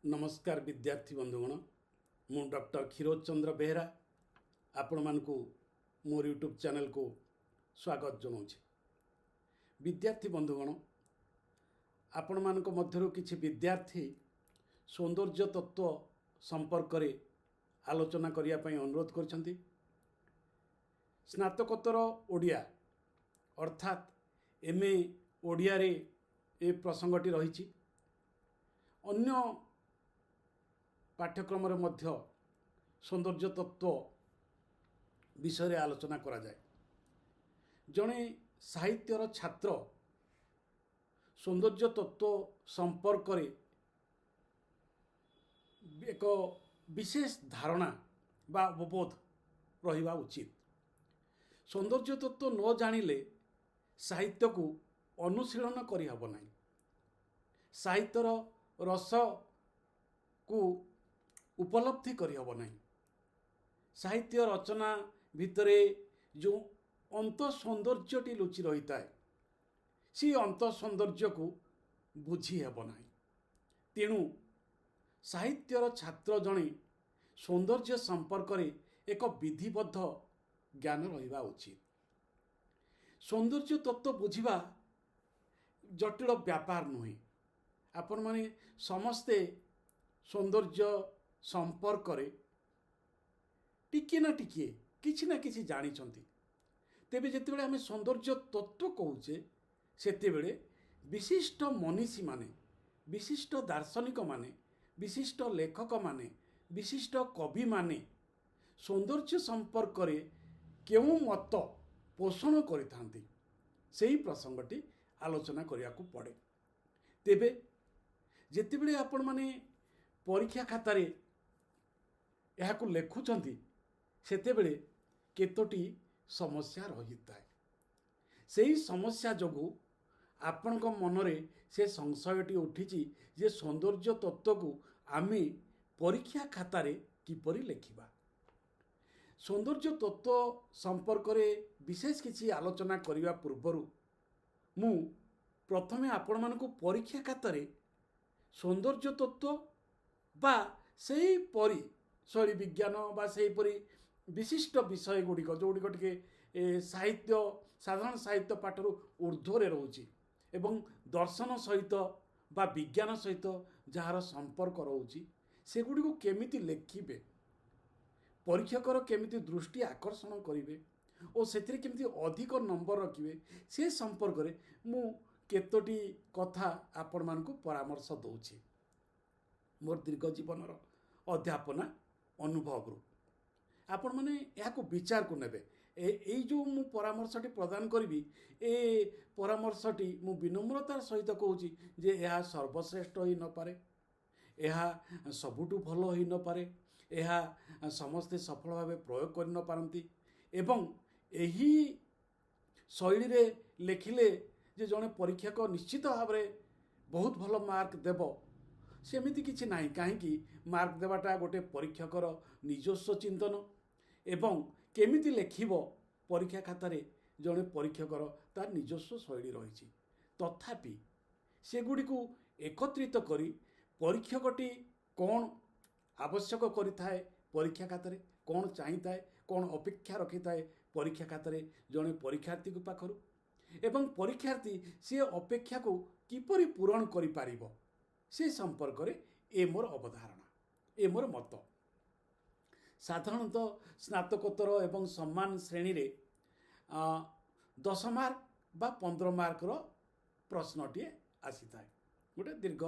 नमस्कार विद्यार्थी बंधुगण मु डॉक्टर क्षीरोद चंद्र बेहरा आपण मानकु मोर यूट्यूब चैनल को स्वागत जनाऊँगी। विद्यार्थी बंधुगण आपण मानक मध्यरु किछि विद्यार्थी सौंदर्य तत्व संपर्क रे आलोचना करिया पई अनुरोध करछंती। स्नातकोत्तर ओडिया अर्थात एमए ओडिया रे ए प्रसंगटी रही। अन्य पाठ्यक्रम मध्य सौंदर्य तत्व विषय रे आलोचना करा जाए। जड़े साहित्यर छात्र सौंदर्य तत्व संपर्क रे एक विशेष धारणा बा अवबोध रहिबा उचित। सौंदर्य तत्व न जानिले साहित्य को अनुशीलन करि हबो नाही। साहित्यर रस को उपलब्धि करि हबो नाही। साहित्य रचना भितरे जो अंत सौंदर्यटी लुचि रही थाए सी अंत सौंदर्य को बुझी हेब नाही। तेणु साहित्यर छात्र जणे सौंदर्य संपर्क रे एक विधिबद्ध ज्ञान रहिबा उचित। सौंदर्य तत्व बुझिबा जटिल व्यापार नुहे। आपण माने समस्ते सौंदर्य संपर्क रे टिके ना टिके किछि ना किछि जानी छंती। तेबे जेतेबेले आमे सौंदर्य तत्व कहूचे सेतेबेले विशिष्ट मनीषी माने, विशिष्ट दार्शनिक माने, विशिष्ट लेखक माने, विशिष्ट कवि माने सौंदर्य संपर्क रे केउ मत पोषण करिथांती सेही प्रसंगटी आलोचना करिया को पड़े। तेबे जेतेबेले आपण माने परीक्षा खातारे यहाकू लेखुचंती सेतेबेले केतोटी समस्या रही थाए। सेही समस्या जोगु आपणक मनरे से संशयटी उठिची जे सौंदर्य तत्व को आमे परीक्षा खातारे किपरि लेखिबा। सौंदर्य तत्व संपर्क रे विशेष किछि आलोचना करिवा पूर्वरु मु प्रथमे आपण मानकु परीक्षा खातारे सौंदर्य तत्व बा सेही परी शैली विज्ञान बा सेही परी विशिष्ट विषय गुड़िक जोड़िक टिके साहित्य साधारण साहित्य पाठर ऊर्ध्वरे रोची एवं दर्शन सहित बा विज्ञान सहित जार संपर्क रोची सेगुड़िक केमिति लेखिबे, परीक्षकर केमिति दृष्टि आकर्षण करिवे और सेथिरे केमिति अधिक नंबर रखिबे से संपर्क रे मु केतोटी कथा आपण मानकु परामर्श दउछि मोर दीर्घ जीवनर अध्यापना अनुभव आपण माने याको विचार को नेबे। ए जो मु परामर्शटी प्रदान करी ए परामर्शटी मु विनम्रतार सहित कहूँ जे यह सर्वश्रेष्ठ ही न पारे, यह सबुठु भल ही न पारे, यह समस्ते सफल भाव प्रयोग कर न पारंती एवं एही शैली रे लेखिले जे जड़े परीक्षक निश्चित भाव में बहुत भल मार्क देव सेमिति किछि नाही। कहीं मार्क देवाटा गोटे परीक्षकर निजस्व चिंतन एवं केमिति लेखिबो परीक्षा खातारे जड़े परीक्षकर तार निजस्व शैली रही। तथापि सेगुड़िकु एकत्रित करी परीक्षकटी कौन आवश्यक करिथाए परीक्षा खातारे कौन चाहिए कौन अपेक्षा रखि थाए परीक्षा खातारे जड़े परीक्षार्थी को पाखरु एवं परीक्षार्थी से अपेक्षा को किपरि पूरण करि पारिबो से संपर्क रे ए मोर अवधारणा ए मोर मत। साधारणतः स्नातकोत्तर एवं सम्मान श्रेणी रे 10 मार्क बा 15 मार्क रो प्रश्नटी आसी थाए। गोटे दीर्घ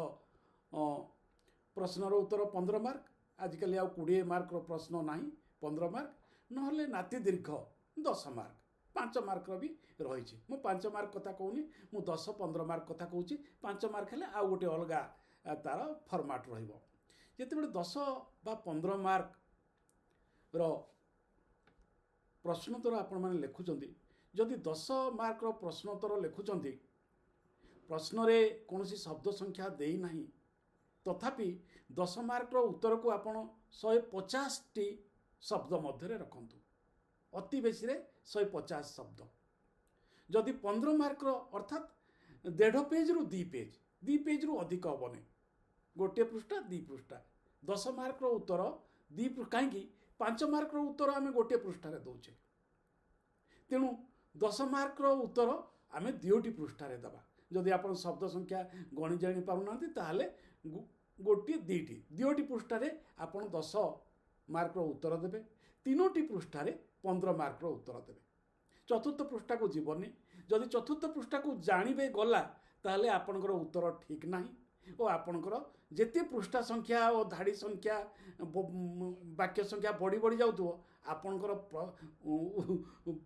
प्रश्नर उत्तर 15 मार्क, आजिकल आउ 20 मार्क रो प्रश्न नाही 15 मार्क नहले नाति दीर्घ 10 मार्क 5 मार्क भी रही। मु 5 मार्क कथा कहूनी, मु 10-15 मार्क कथा कहूँ। 5 मार्क हेले आउ गोटे अलगा तार फॉर्मेट रहिबो। जेतेबेले 10 बा 15 मार्क रो प्रश्नोत्तर आपण माने लेखुचंती, जदि 10 मार्क रो प्रश्नोत्तर लेखुचंती प्रश्न रे कोनोसी शब्द संख्या देई नाही तथापि 10 मार्क रो उत्तर को आपण 150 टी शब्द मध्य रखंतु, अति बेसी रे 150 शब्द। जदि 15 मार्क रो अर्थात 1.5 पेज रु 2 पेज रु अधिक हेबने गोटे पृष्ठा 2 पृष्ठा 10 मार्क उत्तर 2 कहीं 5 मार्क उत्तर आम गोटे पृष्ठार दौचे तेणु 10 मार्क उत्तर आम 2टी पृष्ठार दबा जदि आप शब्द संख्या गणी जानी पारना ताहले गोटे 2टी पृष्ठार आप 10 मार्क उत्तर देवे 3टी पृष्ठार 15 मार्क उत्तर देवे चतुर्थ पृष्ठा को जीवनी जदि चतुर्थ पृष्ठा को जानवे गला ताहले आपणकर उत्तर ठीक नहीं और आपणकर जेते पृष्ठा संख्या और धाड़ी संख्या वाक्य संख्या बढ़ी बढ़ी जाऊ आपणकर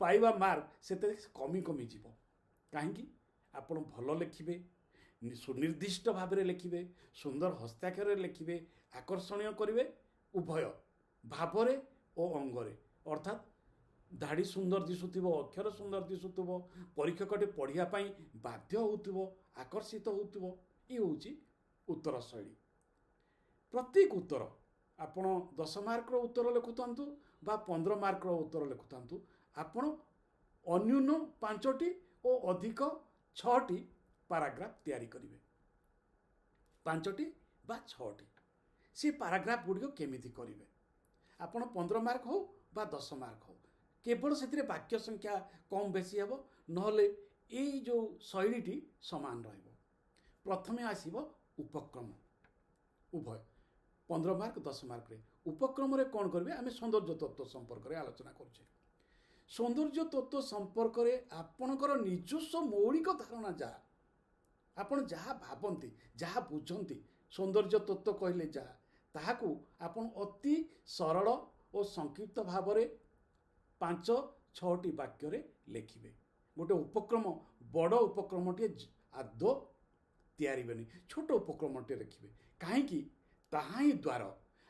पाइबा मार्क से कमी कमी जीव कहीं आपण भल लिखिबे सुनिर्दिष्ट भाव में लिखिबे सुंदर हस्ताक्षर लिखिबे आकर्षणीय करिवे उभय भावरे और अंगरे अर्थात धाड़ी सुंदर दिशुथिबो अक्षर सुंदर दिशुथिबो परीक्षकटे पढ़िया पाई बाध्य होउथिबो आकर्षित होउथिबो ये होउची उत्तर शैली प्रत्येक उत्तर आपण 10 मार्क उत्तर लिखुथांतु बा 15 मार्क उत्तर लिखुथांतु आपण अन्यून 5टी और अधिक 6टी पाराग्राफ तैयारी करिवे 5टी बा 6टी से पाराग्राफ गुड़िक केमिति करिवे आपण 15 मार्क हो बा 10 मार्क हो केवल से वाक्य संख्या कम बेसी हे नहले ये जो शैलीटी समान रहिबो प्रथमे आसीबो उपक्रम उभय 15 मार्क 10 मार्क रे उपक्रम रे कौन करेंगे आम सौंदर्य तत्व संपर्क में आलोचना करुचे सौंदर्य तत्व संपर्क में आपणकर निजस्व मौलिक धारणा जहाँ आपण जहाँ भावती जहाँ बुझती सौंदर्य तत्व कहले जहाँ ताहाकू आपण अति सरल और संक्षिप्त भाव में 5-6टी वाक्य लिखिबे गोटे उपक्रम बड़ उपक्रमटे आदौ तैयारी छोट उपक्रमटे लिखिबे कहीं ताही द्वारा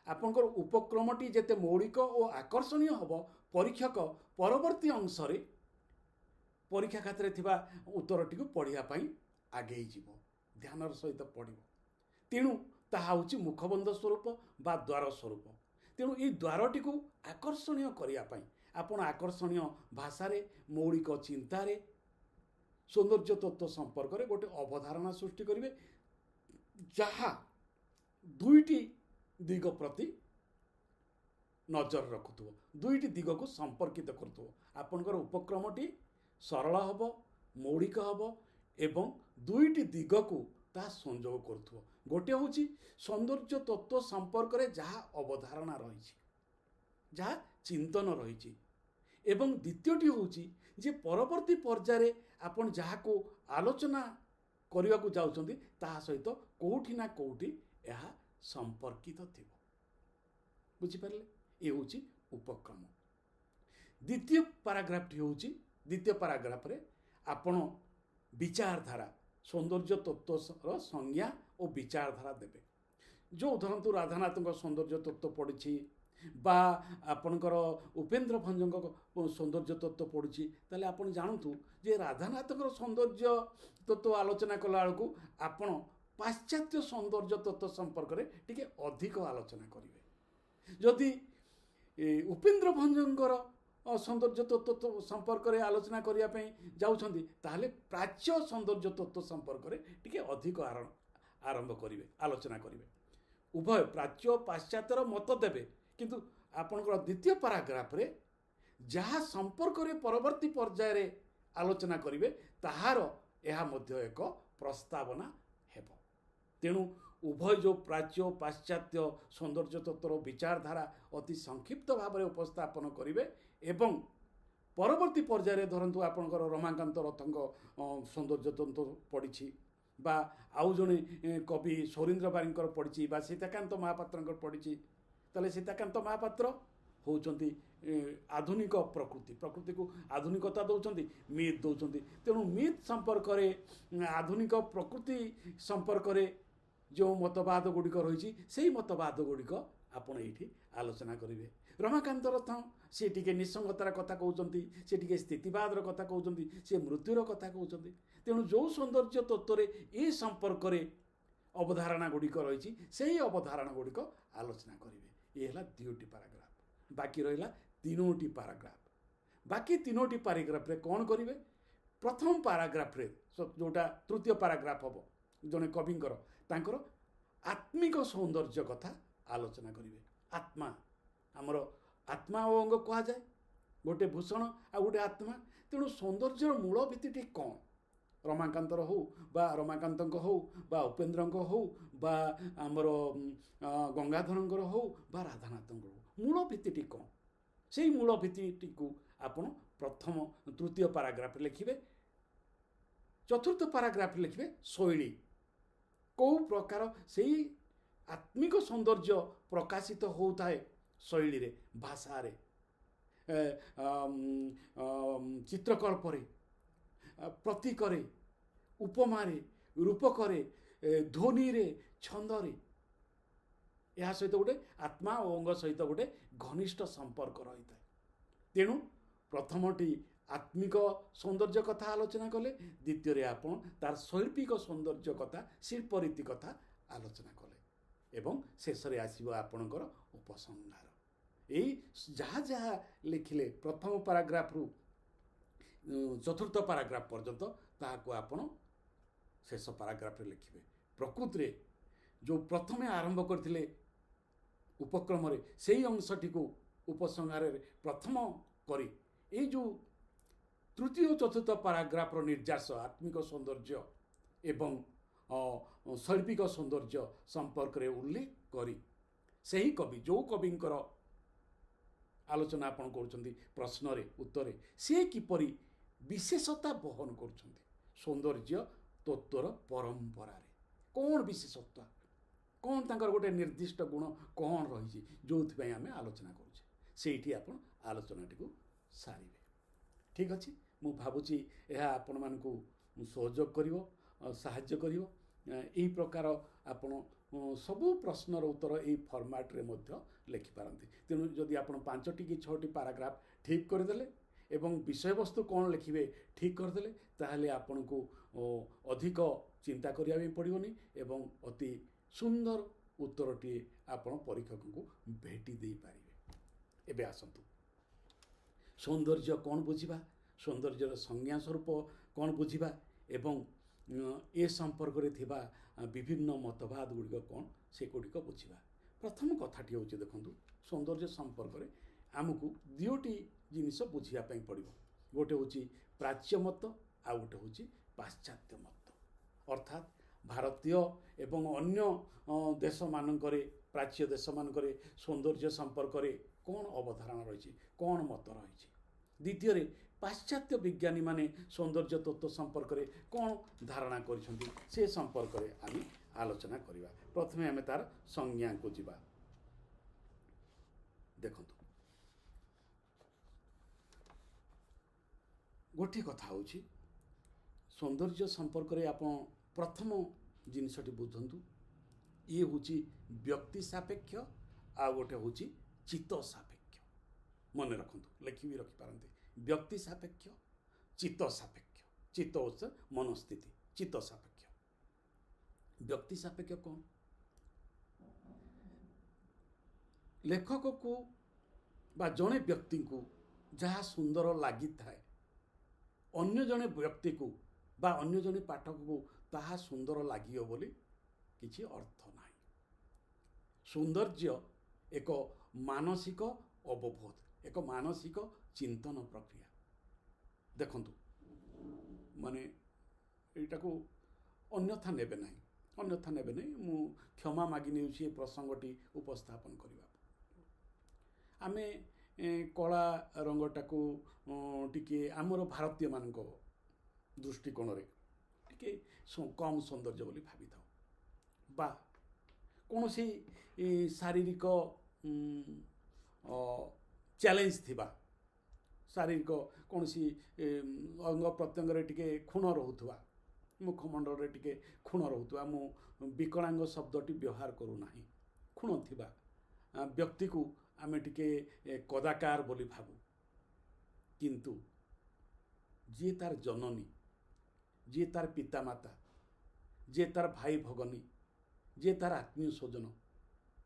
आपंकर उपक्रमटी जेते मौलिक और आकर्षणीय हम परीक्षक परवर्ती अंश परीक्षा खातिर थिबा उत्तरटी को पढ़िया आगे जीव ध्यान सहित पढ़ तेणु ताहा होछि मुखबंध स्वरूप बा द्वार स्वरूप तेणु ये द्वारटी को आकर्षणीय करने आपण आकर्षणीय भाषारे मौलिक चिंतारे सौंदर्य तत्व संपर्क में गोटे अवधारणा सृष्टि करेंगे जहाँ 2टी दिग प्रति नजर रखुव 2टी दिग को संपर्कित करुव आपणकर उपक्रमटी सरल हम मौलिक हम एवं 2टी दिग को ता संयोग करुव गोटे हूँ सौंदर्य तत्व संपर्क में जहाँ अवधारणा रही जहाँ चिंतन रही एवं द्वितीयटी हूँ जे परवर्ती पर्यायर आपण जहाँ को आलोचना करने को जाउछंती ता सहित कोठी ना कोठी यह संपर्कित थी बुझिपारे ये हूँ उपक्रम द्वितीय पाराग्राफटी हूँ द्वितीय पाराग्राफ रे आपण विचारधारा सौंदर्य तत्वर संज्ञा और विचारधारा देवे जो उदाहरण राधानाथ सौंदर्य तत्व पढ़ी बा आपणकर उपेन्द्र भंजक सौंदर्य तत्व पढ़ी ताले आपण जानतु जे राधानाथ सौंदर्य तत्व आलोचना कला बेलू आपण पाश्चात्य सौंदर्य तत्व संपर्क में टिके अधिक आलोचना करेंगे जदि उपेन्द्र भंजकर सौंदर्य तत्व संपर्क में आलोचना करने जाउछंती ताहले प्राच्य सौंदर्य तत्व संपर्क में टिके अधिक आरंभ करेंगे आलोचना करेंगे उभय प्राच्य पाश्चात्यर मत देवे किंतु आपणकर द्वितीय पाराग्राफ रे जहाँ संपर्क में परवर्ती पर्यायर आलोचना करेंगे ताहार यह मध्य एक प्रस्तावना हेबो तेणु उभय जो प्राच्य पाश्चात्य सौंदर्य तत्वर विचारधारा अति संक्षिप्त भाव में उपस्थापन करेंगे एवं परवर्ती पर्यायर धरतु आपणकर रमाकांत रथंक सौंदर्य तत्व पढ़ी बा आउ जड़े कवि सौरीन्द्र बारीकर पढ़ी बा सीताकांत महापात्र पढ़ी ताले सीताकांत महापात्र होउचंती आधुनिक प्रकृति को आधुनिकता दौरान मिथ दौरान तेणु मिथ संपर्क में आधुनिक प्रकृति संपर्क में जो मतवाद गुड़िक रही से मतवाद गुड़िक आपण ये आलोचना करेंगे रमाकांत रथ सी टी निसंगतार कथा कहते सी टी स्थितिवाद कथा कहते सी मृत्युर कथा कहते तेणु जो सौंदर्य तत्व ये संपर्क में अवधारणा गुड़िक रही से अवधारणा गुड़िक आलोचना करेंगे ये है 2टी पाराग्राफ बाकी रहा 3टी पाराग्राफ बाकी 3टी पाराग्राफ रे कौन करेंगे प्रथम पाराग्राफ रे जोटा तृतीय पाराग्राफ हम जड़े कविंकर ଆତ୍ମିକ ସୌନ୍ଦର୍ଯ୍ୟ କଥା ଆଲୋଚନା କରିବେ। ଆତ୍ମା, ଆମର ଆତ୍ମା ଓ ଅଙ୍ଗ କୁହାଯାଏ, ଗୋଟେ ଭୂଷଣ ଆଉ ଗୋଟେ ଆତ୍ମା। ତେଣୁ ସୌନ୍ଦର୍ଯ୍ୟର ମୂଳ ଭିତ୍ତିଟି କ'ଣ? ରମାକାନ୍ତର ହଉ ବା ରମାକାନ୍ତଙ୍କ ହଉ ବା ଉପେନ୍ଦ୍ରଙ୍କ ହଉ ବା ଆମର ଗଙ୍ଗାଧରଙ୍କର ହଉ ବା ରାଧାନାଥଙ୍କର ହଉ, ମୂଳ ଭିତ୍ତିଟି କ'ଣ? ସେଇ ମୂଳ ଭିତ୍ତିଟିକୁ ଆପଣ ପ୍ରଥମ ତୃତୀୟ ପାରାଗ୍ରାଫରେ ଲେଖିବେ। ଚତୁର୍ଥ ପାରାଗ୍ରାଫରେ ଲେଖିବେ ଶୈଳୀ। କେଉଁ ପ୍ରକାର ସେଇ ଆତ୍ମିକ ସୌନ୍ଦର୍ଯ୍ୟ ପ୍ରକାଶିତ ହେଉଥାଏ ଶୈଳୀରେ, ଭାଷାରେ, ଚିତ୍ରକଳ୍ପରେ, ପ୍ରତୀକରେ, ଉପମାରେ, ରୂପକରେ, ଧ୍ୱନିରେ, ଛନ୍ଦରେ। ଏହା ସହିତ ଗୋଟେ ଆତ୍ମା ଓ ଅଙ୍ଗ ସହିତ ଗୋଟେ ଘନିଷ୍ଠ ସମ୍ପର୍କ ରହିଥାଏ। ତେଣୁ ପ୍ରଥମଟି ଆତ୍ମିକ ସୌନ୍ଦର୍ଯ୍ୟ କଥା ଆଲୋଚନା କଲେ, ଦ୍ୱିତୀୟରେ ଆପଣ ତାର ଶୈଳ୍ପିକ ସୌନ୍ଦର୍ଯ୍ୟ କଥା, ଶିଳ୍ପରୀତି କଥା ଆଲୋଚନା କଲେ, ଏବଂ ଶେଷରେ ଆସିବ ଆପଣଙ୍କର ଉପସଂହାର। ଏଇ ଯାହା ଯାହା ଲେଖିଲେ ପ୍ରଥମ ପାରାଗ୍ରାଫରୁ ଚତୁର୍ଥ ପାରାଗ୍ରାଫ ପର୍ଯ୍ୟନ୍ତ, ତାହାକୁ ଆପଣ ଶେଷ ପାରାଗ୍ରାଫରେ ଲେଖିବେ। ପ୍ରକୃତିରେ ଯେଉଁ ପ୍ରଥମେ ଆରମ୍ଭ କରିଥିଲେ ଉପକ୍ରମରେ, ସେଇ ଅଂଶଟିକୁ ଉପସଂହାରରେ ପ୍ରଥମ କରି ଏଇ ଯେଉଁ ତୃତୀୟ ଓ ଚତୁର୍ଥ ପାରାଗ୍ରାଫର ନିର୍ଯାସ ଆତ୍ମିକ ସୌନ୍ଦର୍ଯ୍ୟ ଏବଂ ଶୈଳ୍ପିକ ସୌନ୍ଦର୍ଯ୍ୟ ସମ୍ପର୍କରେ ଉଲ୍ଲେଖ କରି, ସେହି କବି, ଯେଉଁ କବିଙ୍କର ଆଲୋଚନା ଆପଣ କରୁଛନ୍ତି ପ୍ରଶ୍ନରେ ଉତ୍ତରେ, ସେ କିପରି ବିଶେଷତା ବହନ କରୁଛନ୍ତି ସୌନ୍ଦର୍ଯ୍ୟ ତତ୍ତ୍ୱର ପରମ୍ପରାରେ, କ'ଣ ବିଶେଷତା, କ'ଣ ତାଙ୍କର ଗୋଟେ ନିର୍ଦ୍ଦିଷ୍ଟ ଗୁଣ କ'ଣ ରହିଛି ଯେଉଁଥିପାଇଁ ଆମେ ଆଲୋଚନା କରୁଛେ, ସେଇଠି ଆପଣ ଆଲୋଚନାଟିକୁ ସାରିବେ। ଠିକ୍ ଅଛି, ମୁଁ ଭାବୁଛି ଏହା ଆପଣମାନଙ୍କୁ ସହଯୋଗ କରିବ, ସାହାଯ୍ୟ କରିବ। ଏହି ପ୍ରକାର ଆପଣ ସବୁ ପ୍ରଶ୍ନର ଉତ୍ତର ଏହି ଫର୍ମାଟ୍ରେ ମଧ୍ୟ ଲେଖିପାରନ୍ତି। ତେଣୁ ଯଦି ଆପଣ 5ଟି କି 6ଟି ପାରାଗ୍ରାଫ ଠିକ୍ କରିଦେଲେ ଏବଂ ବିଷୟବସ୍ତୁ କ'ଣ ଲେଖିବେ ଠିକ୍ କରିଦେଲେ, ତାହେଲେ ଆପଣଙ୍କୁ ଅଧିକ ଚିନ୍ତା କରିବା ପାଇଁ ପଡ଼ିବନି ଏବଂ ଅତି ସୁନ୍ଦର ଉତ୍ତରଟିଏ ଆପଣ ପରୀକ୍ଷକଙ୍କୁ ଭେଟି ଦେଇପାରିବେ। ଏବେ ଆସନ୍ତୁ, ସୌନ୍ଦର୍ଯ୍ୟ କ'ଣ ବୁଝିବା, ସୌନ୍ଦର୍ଯ୍ୟର ସଂଜ୍ଞା ସ୍ୱରୂପ କ'ଣ ବୁଝିବା ଏବଂ ଏ ସମ୍ପର୍କରେ ଥିବା ବିଭିନ୍ନ ମତବାଦ ଗୁଡ଼ିକ କ'ଣ, ସେଗୁଡ଼ିକ ବୁଝିବା। ପ୍ରଥମ କଥାଟି ହେଉଛି, ଦେଖନ୍ତୁ, ସୌନ୍ଦର୍ଯ୍ୟ ସମ୍ପର୍କରେ ଆମକୁ ଦୁଇଟି ଜିନିଷ ବୁଝିବା ପାଇଁ ପଡ଼ିବ। ଗୋଟେ ହେଉଛି ପ୍ରାଚ୍ୟ ମତ, ଆଉ ଗୋଟେ ହେଉଛି ପାଶ୍ଚାତ୍ୟ ମତ। ଅର୍ଥାତ୍ ଭାରତୀୟ ଏବଂ ଅନ୍ୟ ଦେଶମାନଙ୍କରେ, ପ୍ରାଚ୍ୟ ଦେଶମାନଙ୍କରେ ସୌନ୍ଦର୍ଯ୍ୟ ସମ୍ପର୍କରେ କ'ଣ ଅବଧାରଣା ରହିଛି, କ'ଣ ମତ ରହିଛି। ଦ୍ୱିତୀୟରେ ପାଶ୍ଚାତ୍ୟ ବିଜ୍ଞାନୀମାନେ ସୌନ୍ଦର୍ଯ୍ୟ ତତ୍ତ୍ୱ ସମ୍ପର୍କରେ କ'ଣ ଧାରଣା କରିଛନ୍ତି, ସେ ସମ୍ପର୍କରେ ଆମେ ଆଲୋଚନା କରିବା। ପ୍ରଥମେ ଆମେ ତାର ସଂଜ୍ଞାକୁ ଯିବା। ଦେଖନ୍ତୁ, ଗୋଟିଏ କଥା ହେଉଛି, ସୌନ୍ଦର୍ଯ୍ୟ ସମ୍ପର୍କରେ ଆପଣ ପ୍ରଥମ ଜିନିଷଟି ବୁଝନ୍ତୁ, ଇଏ ହେଉଛି ବ୍ୟକ୍ତି ସାପେକ୍ଷ, ଆଉ ଗୋଟେ ହେଉଛି ଚିତ୍ତ ସାପେକ୍ଷ। ମନେ ରଖନ୍ତୁ, ଲେଖିବି ରଖିପାରନ୍ତି। ବ୍ୟକ୍ତି ସାପେକ୍ଷ, ଚିତ୍ତ ସାପେକ୍ଷ। ଚିତ୍ତ ହେଉଛି ମନସ୍ଥିତି, ଚିତ୍ତ ସାପେକ୍ଷ। ବ୍ୟକ୍ତି ସାପେକ୍ଷ କ'ଣ? ଲେଖକକୁ ବା ଜଣେ ବ୍ୟକ୍ତିଙ୍କୁ ଯାହା ସୁନ୍ଦର ଲାଗିଥାଏ, ଅନ୍ୟ ଜଣେ ବ୍ୟକ୍ତିକୁ ବା ଅନ୍ୟ ଜଣେ ପାଠକକୁ ତାହା ସୁନ୍ଦର ଲାଗିବ ବୋଲି କିଛି ଅର୍ଥ ନାହିଁ। ସୌନ୍ଦର୍ଯ୍ୟ ଏକ ମାନସିକ ଅବବୋଧ, ଏକ ମାନସିକ ଚିନ୍ତନ ପ୍ରକ୍ରିୟା। ଦେଖନ୍ତୁ, ମାନେ ଏଇଟାକୁ ଅନ୍ୟଥା ନେବେ ନାହିଁ, ମୁଁ କ୍ଷମା ମାଗି ନେଉଛି ଏ ପ୍ରସଙ୍ଗଟି ଉପସ୍ଥାପନ କରିବା। ଆମେ କଳା ରଙ୍ଗଟାକୁ ଟିକିଏ ଆମର ଭାରତୀୟମାନଙ୍କ ଦୃଷ୍ଟିକୋଣରେ ଟିକିଏ କମ୍ ସୌନ୍ଦର୍ଯ୍ୟ ବୋଲି ଭାବିଥାଉ, ବା କୌଣସି ଶାରୀରିକ ଚ୍ୟାଲେଞ୍ଜ ଥିବା, ଶାରୀରିକ କୌଣସି ଅଙ୍ଗ ପ୍ରତ୍ୟଙ୍ଗରେ ଟିକେ କ୍ଷୁଣ୍ଣ ରହୁଥିବା, ମୁଖମଣ୍ଡଳରେ ଟିକେ କ୍ଷୁଣ୍ଣ ରହୁଥିବା, ମୁଁ ବିକଳାଙ୍ଗ ଶବ୍ଦଟି ବ୍ୟବହାର କରୁନାହିଁ, କ୍ଷୁଣ୍ଣ ଥିବା ବ୍ୟକ୍ତିକୁ ଆମେ ଟିକେ କଦାକାର ବୋଲି ଭାବୁ। କିନ୍ତୁ ଯିଏ ତାର ଜନନୀ, ଯିଏ ତାର ପିତାମାତା, ଯିଏ ତାର ଭାଇ ଭଗନୀ, ଯିଏ ତାର ଆତ୍ମୀୟ ସ୍ୱଜନ,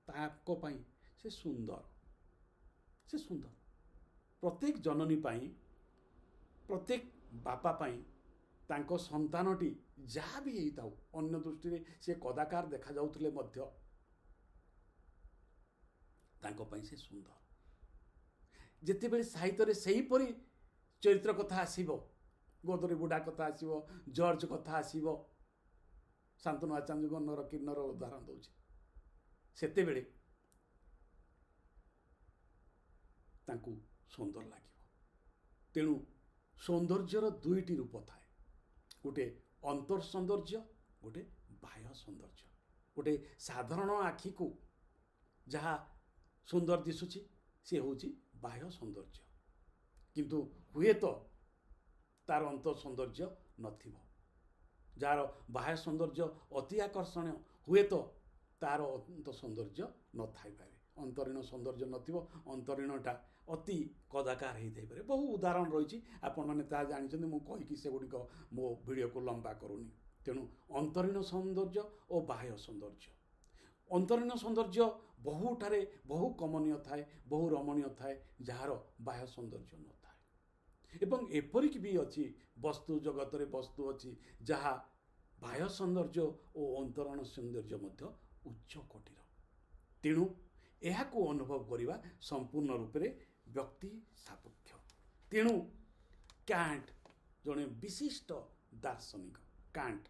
ତାଙ୍କ ପାଇଁ ସେ ସୁନ୍ଦର, ସେ ସୁନ୍ଦର। ପ୍ରତ୍ୟେକ ଜନନୀ ପାଇଁ, ପ୍ରତ୍ୟେକ ବାପା ପାଇଁ ତାଙ୍କ ସନ୍ତାନଟି ଯାହା ବି ହେଇଥାଉ, ଅନ୍ୟ ଦୃଷ୍ଟିରେ ସେ କଦାକାର ଦେଖାଯାଉଥିଲେ ମଧ୍ୟ ତାଙ୍କ ପାଇଁ ସେ ସୁନ୍ଦର। ଯେତେବେଳେ ସାହିତ୍ୟରେ ସେହିପରି ଚରିତ୍ର କଥା ଆସିବ, ଗୋଦରୀ ବୁଢ଼ା କଥା ଆସିବ, ଜର୍ଜ କଥା ଆସିବ, ଶାନ୍ତନୁ ଆଚାର୍ଯ୍ୟଙ୍କ ନର କିନ୍ନର ଉଦାହରଣ ଦେଉଛି, ସେତେବେଳେ ତାଙ୍କୁ ସୁନ୍ଦର ଲାଗିବ। ତେଣୁ ସୌନ୍ଦର୍ଯ୍ୟର ଦୁଇଟି ରୂପ ଥାଏ, ଗୋଟେ ଅନ୍ତର୍ ସୌନ୍ଦର୍ଯ୍ୟ, ଗୋଟେ ବାହ୍ୟ ସୌନ୍ଦର୍ଯ୍ୟ। ଗୋଟେ ସାଧାରଣ ଆଖିକୁ ଯାହା ସୁନ୍ଦର ଦିଶୁଛି ସେ ହେଉଛି ବାହ୍ୟ ସୌନ୍ଦର୍ଯ୍ୟ, କିନ୍ତୁ ହୁଏତ ତାର ଅନ୍ତର୍ ସୌନ୍ଦର୍ଯ୍ୟ ନଥିବ। ଯାହାର ବାହ୍ୟ ସୌନ୍ଦର୍ଯ୍ୟ ଅତି ଆକର୍ଷଣୀୟ, ହୁଏତ ତାର ଅନ୍ତର୍ ସୌନ୍ଦର୍ଯ୍ୟ ନଥାଇପାରେ। ଅନ୍ତରୀଣ ସୌନ୍ଦର୍ଯ୍ୟ ନଥିବ, ଅନ୍ତରୀଣଟା ଅତି କଦାକାର ହେଇଥାଇପାରେ। ବହୁ ଉଦାହରଣ ରହିଛି, ଆପଣମାନେ ତାହା ଜାଣିଛନ୍ତି, ମୁଁ କହିକି ସେଗୁଡ଼ିକ ମୋ ଭିଡ଼ିଓକୁ ଲମ୍ବା କରୁନି। ତେଣୁ ଅନ୍ତରୀଣ ସୌନ୍ଦର୍ଯ୍ୟ ଓ ବାହ୍ୟ ସୌନ୍ଦର୍ଯ୍ୟ। ଅନ୍ତରୀଣ ସୌନ୍ଦର୍ଯ୍ୟ ବହୁଠାରେ ବହୁ କମନୀୟ ଥାଏ, ବହୁ ରମଣୀୟ ଥାଏ, ଯାହାର ବାହ୍ୟ ସୌନ୍ଦର୍ଯ୍ୟ ନଥାଏ। ଏବଂ ଏପରିକି ବି ଅଛି, ବସ୍ତୁ ଜଗତରେ ବସ୍ତୁ ଅଛି ଯାହା ବାହ୍ୟ ସୌନ୍ଦର୍ଯ୍ୟ ଓ ଅନ୍ତରୀଣ ସୌନ୍ଦର୍ଯ୍ୟ ମଧ୍ୟ ଉଚ୍ଚ କୋଟିର। ତେଣୁ ଏହାକୁ ଅନୁଭବ କରିବା ସମ୍ପୂର୍ଣ୍ଣ ରୂପରେ ବ୍ୟକ୍ତି ସାପେକ୍ଷ। ତେଣୁ କାଣ୍ଟ ଜଣେ ବିଶିଷ୍ଟ ଦାର୍ଶନିକ, କାଣ୍ଟ,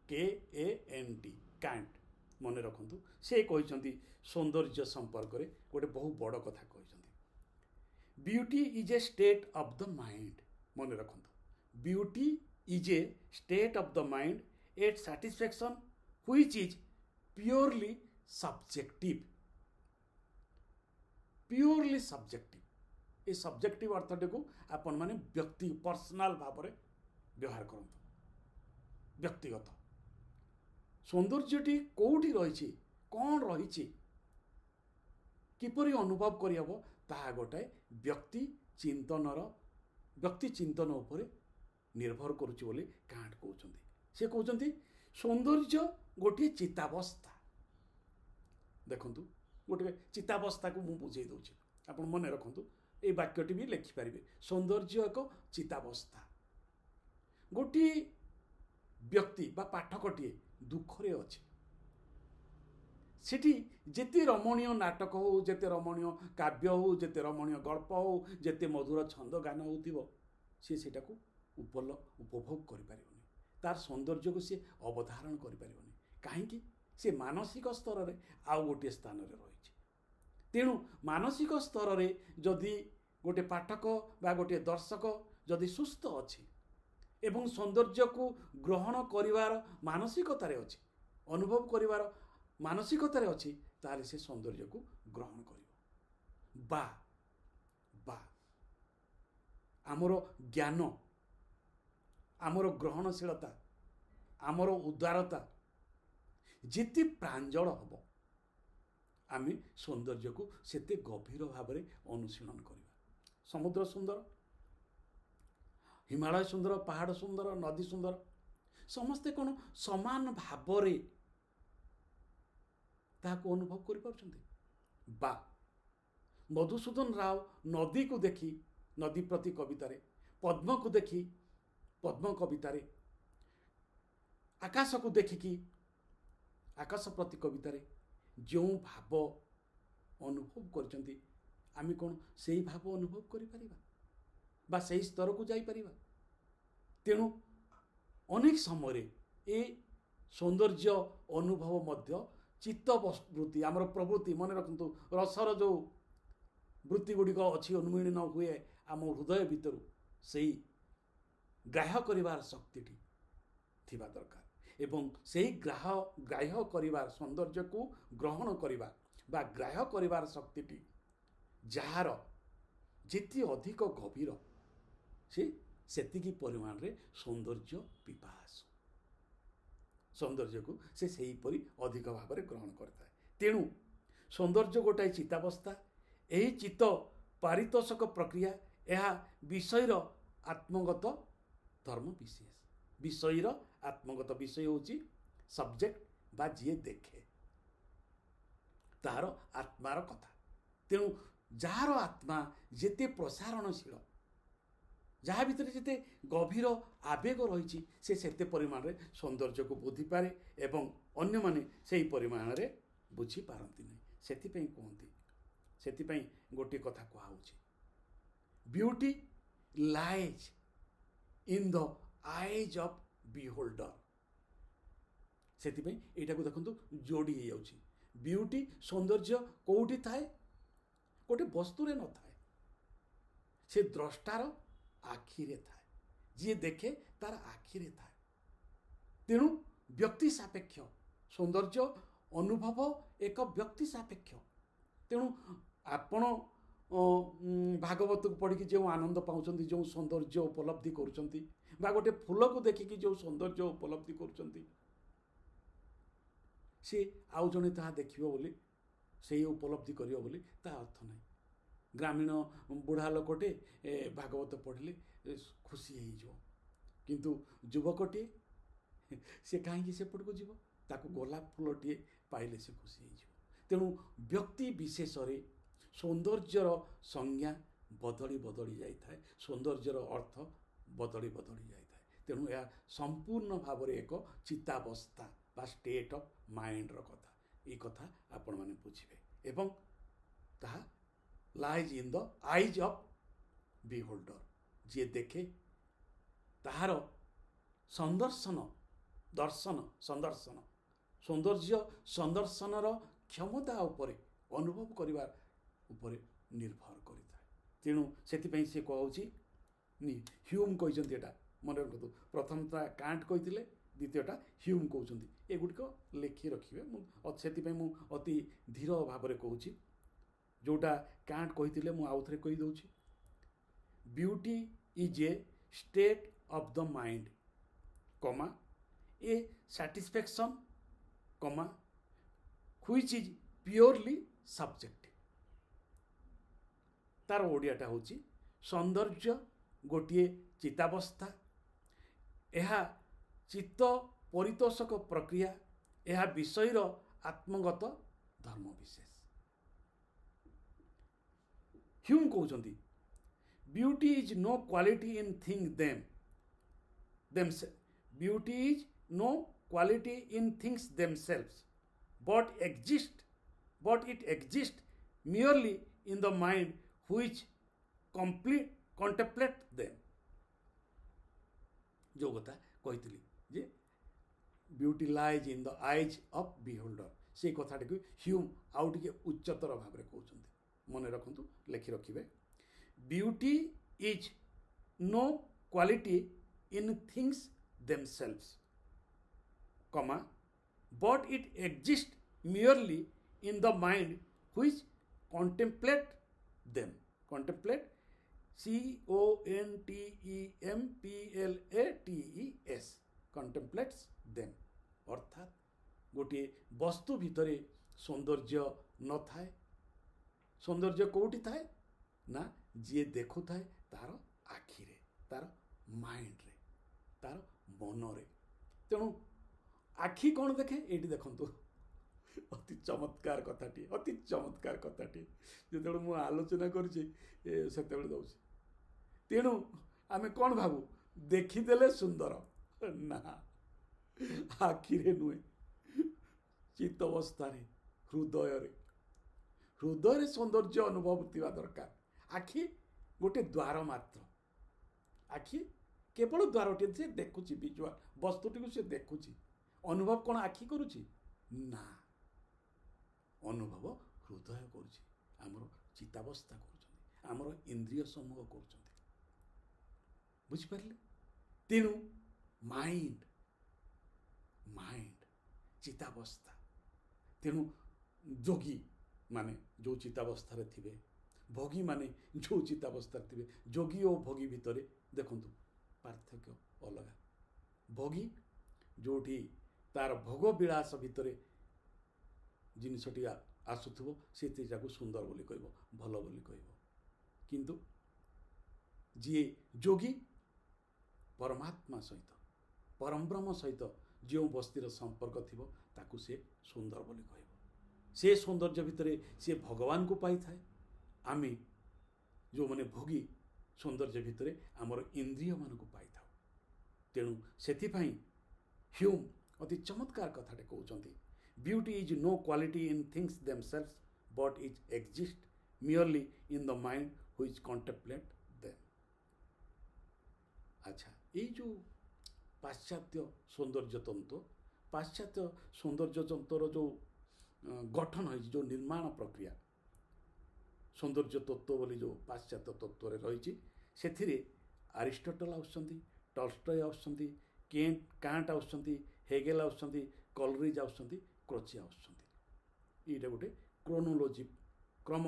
KANT, କାଣ୍ଟ, ମନେ ରଖନ୍ତୁ, ସେ କହିଛନ୍ତି ସୌନ୍ଦର୍ଯ୍ୟ ସମ୍ପର୍କରେ ଗୋଟେ ବହୁ ବଡ଼ କଥା କହିଛନ୍ତି। Beauty is a state of the mind. ମନେ ରଖନ୍ତୁ, beauty is a state of the mind at satisfaction which is purely subjective. Purely subjective, ଏ ସବଜେକ୍ଟିଭ ଅର୍ଥଟିକୁ ଆପଣମାନେ ବ୍ୟକ୍ତି ପର୍ସନାଲ ଭାବରେ ବ୍ୟବହାର କରନ୍ତୁ। ବ୍ୟକ୍ତିଗତ ସୌନ୍ଦର୍ଯ୍ୟଟି କେଉଁଠି ରହିଛି, କ'ଣ ରହିଛି, କିପରି ଅନୁଭବ କରିହେବ, ତାହା ଗୋଟାଏ ବ୍ୟକ୍ତି ଚିନ୍ତନ ଉପରେ ନିର୍ଭର କରୁଛି ବୋଲି କାଣ୍ଟ କହୁଛନ୍ତି। ସେ କହୁଛନ୍ତି ସୌନ୍ଦର୍ଯ୍ୟ ଗୋଟିଏ ଚିତାବସ୍ଥା। ଦେଖନ୍ତୁ, ଗୋଟିଏ ଚିତାବସ୍ଥାକୁ ମୁଁ ବୁଝେଇ ଦେଉଛି, ଆପଣ ମନେ ରଖନ୍ତୁ, এই ବାକ୍ୟଟି ବି ଲେଖିପାରିବେ। ସୌନ୍ଦର୍ଯ୍ୟ ଏକ ଚିତାବସ୍ଥା। ଗୋଟିଏ ବ୍ୟକ୍ତି ବା ପାଠକଟିଏ ଦୁଃଖରେ ଅଛି, ସେଠି ଯେତେ ରମଣୀୟ ନାଟକ ହେଉ, ଯେତେ ରମଣୀୟ କାବ୍ୟ ହେଉ, ଯେତେ ରମଣୀୟ ଗଳ୍ପ ହେଉ, ଯେତେ ମଧୁର ଛନ୍ଦ ଗାନ ହେଉଥିବ, ସେ ସେଟାକୁ ଉପଭୋଗ କରିପାରିବନି। ତାର ସୌନ୍ଦର୍ଯ୍ୟକୁ ସେ ଅବଧାରଣ କରିପାରିବନି। କାହିଁକି? ସେ ମାନସିକ ସ୍ତରରେ ଆଉ ଗୋଟିଏ ସ୍ଥାନରେ ରହିଛି। ତେଣୁ ମାନସିକ ସ୍ତରରେ ଯଦି ଗୋଟେ ପାଠକ ବା ଗୋଟିଏ ଦର୍ଶକ ଯଦି ସୁସ୍ଥ ଅଛି ଏବଂ ସୌନ୍ଦର୍ଯ୍ୟକୁ ଗ୍ରହଣ କରିବାର ମାନସିକତାରେ ଅଛି, ଅନୁଭବ କରିବାର ମାନସିକତାରେ ଅଛି, ତାହେଲେ ସେ ସୌନ୍ଦର୍ଯ୍ୟକୁ ଗ୍ରହଣ କରିବ। ବା ଆମର ଜ୍ଞାନ, ଆମର ଗ୍ରହଣଶୀଳତା, ଆମର ଉଦାରତା ଯେତେ ପ୍ରାଞ୍ଜଳ ହେବ, ଆମେ ସୌନ୍ଦର୍ଯ୍ୟକୁ ସେତେ ଗଭୀର ଭାବରେ ଅନୁଶୀଳନ କରିବା। ସମୁଦ୍ର ସୁନ୍ଦର, ହିମାଳୟ ସୁନ୍ଦର, ପାହାଡ଼ ସୁନ୍ଦର, ନଦୀ ସୁନ୍ଦର, ସମସ୍ତେ କ'ଣ ସମାନ ଭାବରେ ତାହାକୁ ଅନୁଭବ କରିପାରୁଛନ୍ତି? ବା ମଧୁସୂଦନ ରାଓ ନଦୀକୁ ଦେଖି ନଦୀ ପ୍ରତି କବିତାରେ, ପଦ୍ମକୁ ଦେଖି ପଦ୍ମ କବିତାରେ, ଆକାଶକୁ ଦେଖିକି ଆକାଶ ପ୍ରତି କବିତାରେ ଯେଉଁ ଭାବ ଅନୁଭବ କରିଛନ୍ତି, ଆମେ କ'ଣ ସେହି ଭାବ ଅନୁଭବ କରିପାରିବା ବା ସେହି ସ୍ତରକୁ ଯାଇପାରିବା? ତେଣୁ ଅନେକ ସମୟରେ ଏ ସୌନ୍ଦର୍ଯ୍ୟ ଅନୁଭବ ମଧ୍ୟ ଚିତ୍ତବୃତ୍ତି, ଆମର ପ୍ରବୃତ୍ତି, ମନେ ରଖନ୍ତୁ, ରସର ଯେଉଁ ବୃତ୍ତି ଗୁଡ଼ିକ ଅଛି ଉନ୍ମୀଳନ ହୁଏ ଆମ ହୃଦୟ ଭିତରୁ, ସେହି ଗ୍ରାହ୍ୟ କରିବାର ଶକ୍ତିଟି ଥିବା ଦରକାର। ଏବଂ ସେହି ଗ୍ରାହ୍ୟ କରିବାର, ସୌନ୍ଦର୍ଯ୍ୟକୁ ଗ୍ରହଣ କରିବା ବା ଗ୍ରାହ୍ୟ କରିବାର ଶକ୍ତିଟି ଯାହାର ଯେତେ ଅଧିକ ଗଭୀର, ସେ ସେତିକି ପରିମାଣରେ ସୌନ୍ଦର୍ଯ୍ୟ ପିପାସୁ, ସୌନ୍ଦର୍ଯ୍ୟକୁ ସେ ସେହିପରି ଅଧିକ ଭାବରେ ଗ୍ରହଣ କରିଥାଏ। ତେଣୁ ସୌନ୍ଦର୍ଯ୍ୟ ଗୋଟାଏ ଚିତାବସ୍ଥା। ଏହି ଚିତ୍ତ ପାରିତୋଷକ ପ୍ରକ୍ରିୟା, ଏହା ବିଷୟର ଆତ୍ମଗତ ଧର୍ମ ବିଶେଷ। ବିଷୟର ଆତ୍ମଗତ, ବିଷୟ ହେଉଛି ସବଜେକ୍ଟ ବା ଯିଏ ଦେଖେ, ତାହାର ଆତ୍ମାର କଥା। ତେଣୁ ଯାହାର ଆତ୍ମା ଯେତେ ପ୍ରସାରଣଶୀଳ, ଯାହା ଭିତରେ ଯେତେ ଗଭୀର ଆବେଗ ରହିଛି ସେ ସେତେ ପରିମାଣରେ ସୌନ୍ଦର୍ଯ୍ୟକୁ ବୁଝିପାରେ ଏବଂ ଅନ୍ୟମାନେ ସେହି ପରିମାଣରେ ବୁଝିପାରନ୍ତି ନାହିଁ। ସେଥିପାଇଁ କୁହନ୍ତି, ସେଥିପାଇଁ ଗୋଟିଏ କଥା କୁହାହେଉଛି, beauty lies in the eyes of beholder. ସେଥିପାଇଁ ଏଇଟାକୁ ଦେଖନ୍ତୁ ଯୋଡ଼ି ହେଇଯାଉଛି। ବିୟୁଟି ସୌନ୍ଦର୍ଯ୍ୟ କେଉଁଠି ଥାଏ? ଗୋଟେ ବସ୍ତୁରେ ନଥାଏ, ସେ ଦ୍ରଷ୍ଟାର ଆଖିରେ ଥାଏ। ଯିଏ ଦେଖେ ତାର ଆଖିରେ ଥାଏ। ତେଣୁ ବ୍ୟକ୍ତି ସାପେକ୍ଷ ସୌନ୍ଦର୍ଯ୍ୟ ଅନୁଭବ ଏକ ବ୍ୟକ୍ତି ସାପେକ୍ଷ। ତେଣୁ ଆପଣ ଭାଗବତକୁ ପଢ଼ିକି ଯେଉଁ ଆନନ୍ଦ ପାଉଛନ୍ତି, ଯେଉଁ ସୌନ୍ଦର୍ଯ୍ୟ ଉପଲବ୍ଧି କରୁଛନ୍ତି, ବା ଗୋଟେ ଫୁଲକୁ ଦେଖିକି ଯେଉଁ ସୌନ୍ଦର୍ଯ୍ୟ ଉପଲବ୍ଧି କରୁଛନ୍ତି, ସେ ଆଉ ଜଣେ ତାହା ଦେଖିବ ବୋଲି, ସେଇ ଉପଲବ୍ଧି କରିବ ବୋଲି ତା ଅର୍ଥ ନାହିଁ। ଗ୍ରାମୀଣ ବୁଢ଼ା ଲୋକଟେ ଭାଗବତ ପଢ଼ିଲେ ଖୁସି ହେଇଯିବ, କିନ୍ତୁ ଯୁବକଟିଏ ସେ କାହିଁକି ସେପଟକୁ ଯିବ? ତାକୁ ଗୋଲାପ ଫୁଲଟିଏ ପାଇଲେ ସେ ଖୁସି ହେଇଯିବ। ତେଣୁ ବ୍ୟକ୍ତି ବିଶେଷରେ ସୌନ୍ଦର୍ଯ୍ୟର ସଂଜ୍ଞା ବଦଳି ବଦଳି ଯାଇଥାଏ, ସୌନ୍ଦର୍ଯ୍ୟର ଅର୍ଥ ବଦଳି ବଦଳି ଯାଇଥାଏ। ତେଣୁ ଏହା ସମ୍ପୂର୍ଣ୍ଣ ଭାବରେ ଏକ ଚିତ୍ତାବସ୍ଥା ବା ଷ୍ଟେଟ୍ ଅଫ୍ ମାଇଣ୍ଡର କଥା। এই କଥା ଆପଣମାନେ ବୁଝିବେ ଏବଂ ତାହା lies in the eyes of beholder. ଯିଏ ଦେଖେ ତାହାର ସୌନ୍ଦର୍ଯ୍ୟ ସନ୍ଦର୍ଶନର କ୍ଷମତା ଉପରେ, ଅନୁଭବ କରିବା ଉପରେ ନିର୍ଭର କରିଥାଏ। ତେଣୁ ସେଥିପାଇଁ ସେ କହୁଛି, ହ୍ୟୁମ୍ କହିଛନ୍ତି, ଏଇଟା ମନେ ରଖନ୍ତୁ। ପ୍ରଥମଟା କାଣ୍ଟ କହିଥିଲେ, ଦ୍ୱିତୀୟଟା ହ୍ୟୁମ୍ କହୁଛନ୍ତି। ଏଗୁଡ଼ିକ ଲେଖି ରଖିବେ। ସେଥିପାଇଁ ମୁଁ ଅତି ଧୀର ଭାବରେ କହୁଛି। ଯେଉଁଟା କାଣ୍ଟ କହିଥିଲେ ମୁଁ ଆଉ ଥରେ କହିଦେଉଛି। Beauty is a state of the mind, comma A satisfaction, comma which is purely subjective. ତାର ଓଡ଼ିଆଟା ହେଉଛି, ସୌନ୍ଦର୍ଯ୍ୟ ଗୋଟିଏ ଚିତ୍ତାବସ୍ଥା, ଏହା ଚିତ୍ତ ପରିତୋଷକ ପ୍ରକ୍ରିୟା, ଏହା ବିଷୟର ଆତ୍ମଗତ ଧର୍ମ ବିଶେଷ। ହ୍ୟୁମ୍ କହୁଛନ୍ତି, beauty is no quality in thing beauty is no quality in things themselves, but it exists merely in the mind which contemplate them। ଯେଉଁ କଥା କହିଥିଲି ଯେ beauty lies in the eyes of beholder, ସେଇ କଥାଟିକୁ Hume ଆଉ ଟିକେ ଉଚ୍ଚତର ଭାବରେ କହୁଛନ୍ତି। ମନେ ରଖନ୍ତୁ, ଲେଖି ରଖିବେ। Beauty is no quality in things themselves, comma, but it exists merely in the mind which contemplate them। contemplate, CONTEMPLATES, contemplates them। ଅର୍ଥାତ୍ ଗୋଟିଏ ବସ୍ତୁ ଭିତରେ ସୌନ୍ଦର୍ଯ୍ୟ ନଥାଏ। ସୌନ୍ଦର୍ଯ୍ୟ କେଉଁଠି ଥାଏ? ନା, ଯିଏ ଦେଖୁଥାଏ ତାର ଆଖିରେ, ତାର ମାଇଣ୍ଡରେ, ତାର ମନରେ। ତେଣୁ ଆଖି କ'ଣ ଦେଖେ? ଏଇଠି ଦେଖନ୍ତୁ, ଅତି ଚମତ୍କାର କଥାଟିଏ, ଅତି ଚମତ୍କାର କଥାଟିଏ ଯେତେବେଳେ ମୁଁ ଆଲୋଚନା କରୁଛି ସେତେବେଳେ ଦେଉଛି। ତେଣୁ ଆମେ କ'ଣ ଭାବୁ? ଦେଖିଦେଲେ ସୁନ୍ଦର। ନା, ଆଖିରେ ନୁହେଁ, ଚିତ୍ତବସ୍ଥାରେ, ହୃଦୟରେ ସୌନ୍ଦର୍ଯ୍ୟ ଅନୁଭବ ଥିବା ଦରକାର। ଆଖି ଗୋଟେ ଦ୍ୱାର ମାତ୍ର। ଆଖି କେବଳ ଦ୍ୱାରଟିଏ, ସେ ଦେଖୁଛି ଭିଜୁଆଲ ବସ୍ତୁଟିକୁ, ସେ ଦେଖୁଛି। ଅନୁଭବ କ'ଣ ଆଖି କରୁଛି? ନା, ଅନୁଭବ ହୃଦୟ କରୁଛି, ଆମର ଚିତ୍ତାବସ୍ଥା କରୁଛନ୍ତି, ଆମର ଇନ୍ଦ୍ରିୟ ସମୂହ କରୁଛନ୍ତି। ବୁଝିପାରିଲେ? ତେଣୁ ମାଇଣ୍ଡ ଚିତ୍ତାବସ୍ଥା। ତେଣୁ ଯୋଗୀ ମାନେ ଯେଉଁ ଚିତ୍ତାବସ୍ଥାରେ ଥିବେ, ଭୋଗୀ ମାନେ ଯେଉଁ ଚିତ୍ତାବସ୍ଥାରେ ଥିବେ, ଯୋଗୀ ଓ ଭୋଗୀ ଭିତରେ ଦେଖନ୍ତୁ ପାର୍ଥକ୍ୟ ଅଲଗା। ଭୋଗୀ ଯେଉଁଠି ତାର ଭୋଗ ବିଳାସ ଭିତରେ ଜିନିଷଟି ଆସୁଥିବ, ସେଥିଟାକୁ ସୁନ୍ଦର ବୋଲି କହିବ, ଭଲ ବୋଲି କହିବ। କିନ୍ତୁ ଯିଏ ଯୋଗୀ, ପରମାତ୍ମା ସହିତ, ପରଂବ୍ରହ୍ମ ସହିତ ଯେଉଁ ବସ୍ତିର ସମ୍ପର୍କ ଥିବ, ତାକୁ ସେ ସୁନ୍ଦର ବୋଲି କହିବ। ସେ ସୌନ୍ଦର୍ଯ୍ୟ ଭିତରେ ସେ ଭଗବାନଙ୍କୁ ପାଇଥାଏ। ଆମେ ଯେଉଁମାନେ ଭୋଗୀ, ସୌନ୍ଦର୍ଯ୍ୟ ଭିତରେ ଆମର ଇନ୍ଦ୍ରିୟମାନଙ୍କୁ ପାଇଥାଉ। ତେଣୁ ସେଥିପାଇଁ ହ୍ୟୁମ୍ ଅତି ଚମତ୍କାର କଥାଟେ କହୁଛନ୍ତି, beauty is no quality in things themselves but is exist merely in the mind which contemplate them. ଆଚ୍ଛା, ଏଇ ଯେଉଁ ପାଶ୍ଚାତ୍ୟ ସୌନ୍ଦର୍ଯ୍ୟତନ୍ତ୍ର, ପାଶ୍ଚାତ୍ୟ ସୌନ୍ଦର୍ଯ୍ୟତନ୍ତ୍ରର ଯେଉଁ ଗଠନ ହୋଇଛି, ଯେଉଁ ନିର୍ମାଣ ପ୍ରକ୍ରିୟା, ସୌନ୍ଦର୍ଯ୍ୟ ତତ୍ତ୍ୱ ବୋଲି ଯେଉଁ ପାଶ୍ଚାତ୍ୟ ତତ୍ତ୍ୱରେ ରହିଛି, ସେଥିରେ ଆରିଷ୍ଟଟଲ ଆସୁଛନ୍ତି, ଟଲଷ୍ଟୟ ଆସୁଛନ୍ତି, କାଣ୍ଟ ଆସୁଛନ୍ତି, ହେଗେଲ ଆସୁଛନ୍ତି, କଲରିଜ୍ ଆସୁଛନ୍ତି, କ୍ରୋଚି ଆସୁଛନ୍ତି। ଏଇଟା ଗୋଟେ କ୍ରୋନୋଲୋଜି, କ୍ରମ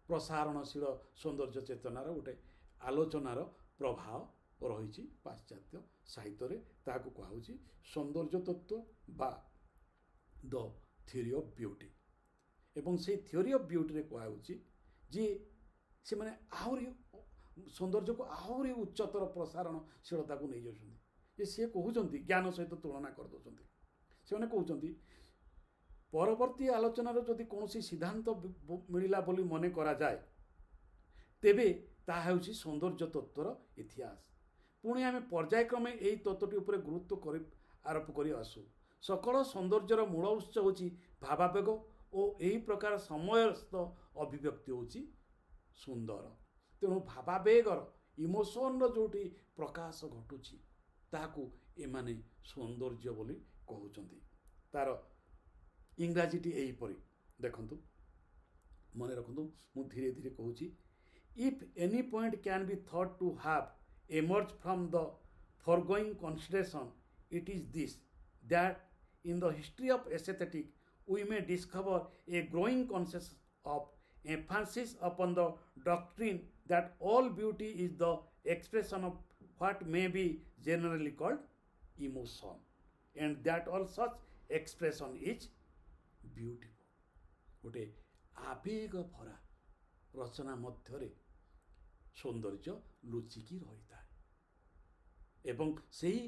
ପ୍ରସାରଣଶୀଳ ସୌନ୍ଦର୍ଯ୍ୟ ଚେତନାର ଗୋଟେ ଆଲୋଚନାର ପ୍ରଭାବ ରହିଛି ପାଶ୍ଚାତ୍ୟ ସାହିତ୍ୟରେ। ତାହାକୁ କୁହାହେଉଛି ସୌନ୍ଦର୍ଯ୍ୟ ତତ୍ତ୍ୱ ବା ଦ ଥିଓରି ଅଫ୍ ବିୟୁଟି। ଏବଂ ସେଇ ଥିଓରି ଅଫ୍ ବିୟୁଟିରେ କୁହାହେଉଛି ଯେ ସେମାନେ ଆହୁରି ସୌନ୍ଦର୍ଯ୍ୟକୁ ଆହୁରି ଉଚ୍ଚତର ପ୍ରସାରଣଶୀଳତାକୁ ନେଇଯାଉଛନ୍ତି। ଯେ ସିଏ କହୁଛନ୍ତି, ଜ୍ଞାନ ସହିତ ତୁଳନା କରିଦେଉଛନ୍ତି। ସେମାନେ କହୁଛନ୍ତି ପରବର୍ତ୍ତୀ ଆଲୋଚନାର ଯଦି କୌଣସି ସିଦ୍ଧାନ୍ତ ମିଳିଲା ବୋଲି ମନେ କରାଯାଏ, ତେବେ ତାହା ହେଉଛି ସୌନ୍ଦର୍ଯ୍ୟ ତତ୍ତ୍ୱର ଇତିହାସ। ପୁଣି ଆମେ ପର୍ଯ୍ୟାୟକ୍ରମେ ଏହି ତତ୍ତ୍ୱଟି ଉପରେ ଗୁରୁତ୍ୱ ଆରୋପ କରି ଆସୁ। ସକଳ ସୌନ୍ଦର୍ଯ୍ୟର ମୂଳ ଉତ୍ସ ହେଉଛି ଭାବାବେଗ ଓ ଏହି ପ୍ରକାର ସମୟସ୍ଥ ଅଭିବ୍ୟକ୍ତି ହେଉଛି ସୁନ୍ଦର। ତେଣୁ ଭାବାବେଗର, ଇମୋସନର ଯେଉଁଠି ପ୍ରକାଶ ଘଟୁଛି ତାହାକୁ ଏମାନେ ସୌନ୍ଦର୍ଯ୍ୟ ବୋଲି କହୁଛନ୍ତି। ତାର ଇଂରାଜୀଟି ଏହିପରି, ଦେଖନ୍ତୁ, ମନେ ରଖନ୍ତୁ, ମୁଁ ଧୀରେ ଧୀରେ କହୁଛି। If any point can be thought two have emerged from the foregoing consideration, it is this, that in the history of aesthetic we may discover a growing consensus of emphasis upon the doctrine that all beauty is the expression of what may be generally called emotion, and that all such expression is beautiful. ଗୋଟେ ଆବେଗ ଭରା ରଚନା ମଧ୍ୟରେ ସୌନ୍ଦର୍ଯ୍ୟ ଲୁଚିକି ରହିଥାଏ ଏବଂ ସେହି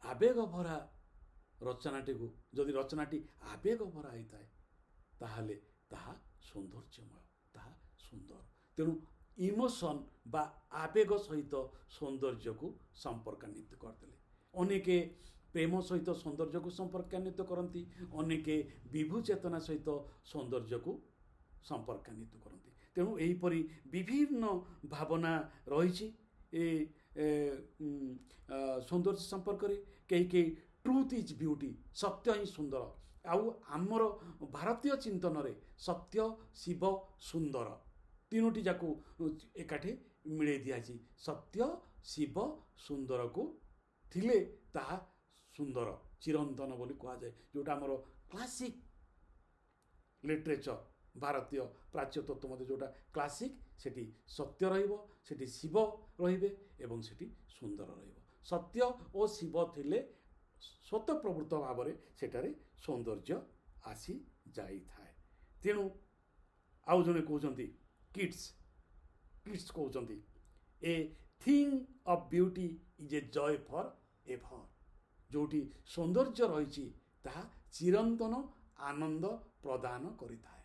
ଆବେଗ ଭରା ରଚନାଟିକୁ, ଯଦି ରଚନାଟି ଆବେଗ ଭରା ହେଇଥାଏ ତାହେଲେ ତାହା ସୌନ୍ଦର୍ଯ୍ୟମୟ, ତାହା ସୁନ୍ଦର। ତେଣୁ ଇମୋସନ୍ ବା ଆବେଗ ସହିତ ସୌନ୍ଦର୍ଯ୍ୟକୁ ସମ୍ପର୍କାନ୍ୱିତ କରିଦେଲେ। ଅନେକେ ପ୍ରେମ ସହିତ ସୌନ୍ଦର୍ଯ୍ୟକୁ ସମ୍ପର୍କାନ୍ୱିତ କରନ୍ତି, ଅନେକେ ବିଭୁ ଚେତନା ସହିତ ସୌନ୍ଦର୍ଯ୍ୟକୁ ସମ୍ପର୍କାନ୍ୱିତ କରନ୍ତି। ତେଣୁ ଏହିପରି ବିଭିନ୍ନ ଭାବନା ରହିଛି ଏ ସୌନ୍ଦର୍ଯ୍ୟ ସମ୍ପର୍କରେ। କେହି କେହି ଟ୍ରୁଥ୍ ଇଜ୍ ବିୟୁଟି, ସତ୍ୟ ହିଁ ସୁନ୍ଦର। ଆଉ ଆମର ଭାରତୀୟ ଚିନ୍ତନରେ ସତ୍ୟ, ଶିବ, ସୁନ୍ଦର ତିନୋଟି ଯାକୁ ଏକାଠି ମିଳେଇ ଦିଆଯାଇଛି। ସତ୍ୟ, ଶିବ, ସୁନ୍ଦରକୁ ଥିଲେ ତାହା ସୁନ୍ଦର, ଚିରନ୍ତନ ବୋଲି କୁହାଯାଏ। ଯେଉଁଟା ଆମର କ୍ଲାସିକ୍ ଲିଟରେଚର, ଭାରତୀୟ ପ୍ରାଚ୍ୟ ତତ୍ତ୍ୱ ମଧ୍ୟ ଯେଉଁଟା କ୍ଲାସିକ୍, ସେଠି ସତ୍ୟ ରହିବ, ସେଠି ଶିବ ରହିବେ ଏବଂ ସେଠି ସୁନ୍ଦର ରହିବ। ସତ୍ୟ ଓ ଶିବ ଥିଲେ ସ୍ୱତଃପ୍ରବୃତ୍ତ ଭାବରେ ସେଠାରେ ସୌନ୍ଦର୍ଯ୍ୟ ଆସି ଯାଇଥାଏ। ତେଣୁ ଆଉ ଜଣେ କହୁଛନ୍ତି, କିଟ୍ସ କହୁଛନ୍ତି, a thing of beauty is a joy for ever. ଯେଉଁଠି ସୌନ୍ଦର୍ଯ୍ୟ ରହିଛି ତାହା ଚିରନ୍ତନ ଆନନ୍ଦ ପ୍ରଦାନ କରିଥାଏ।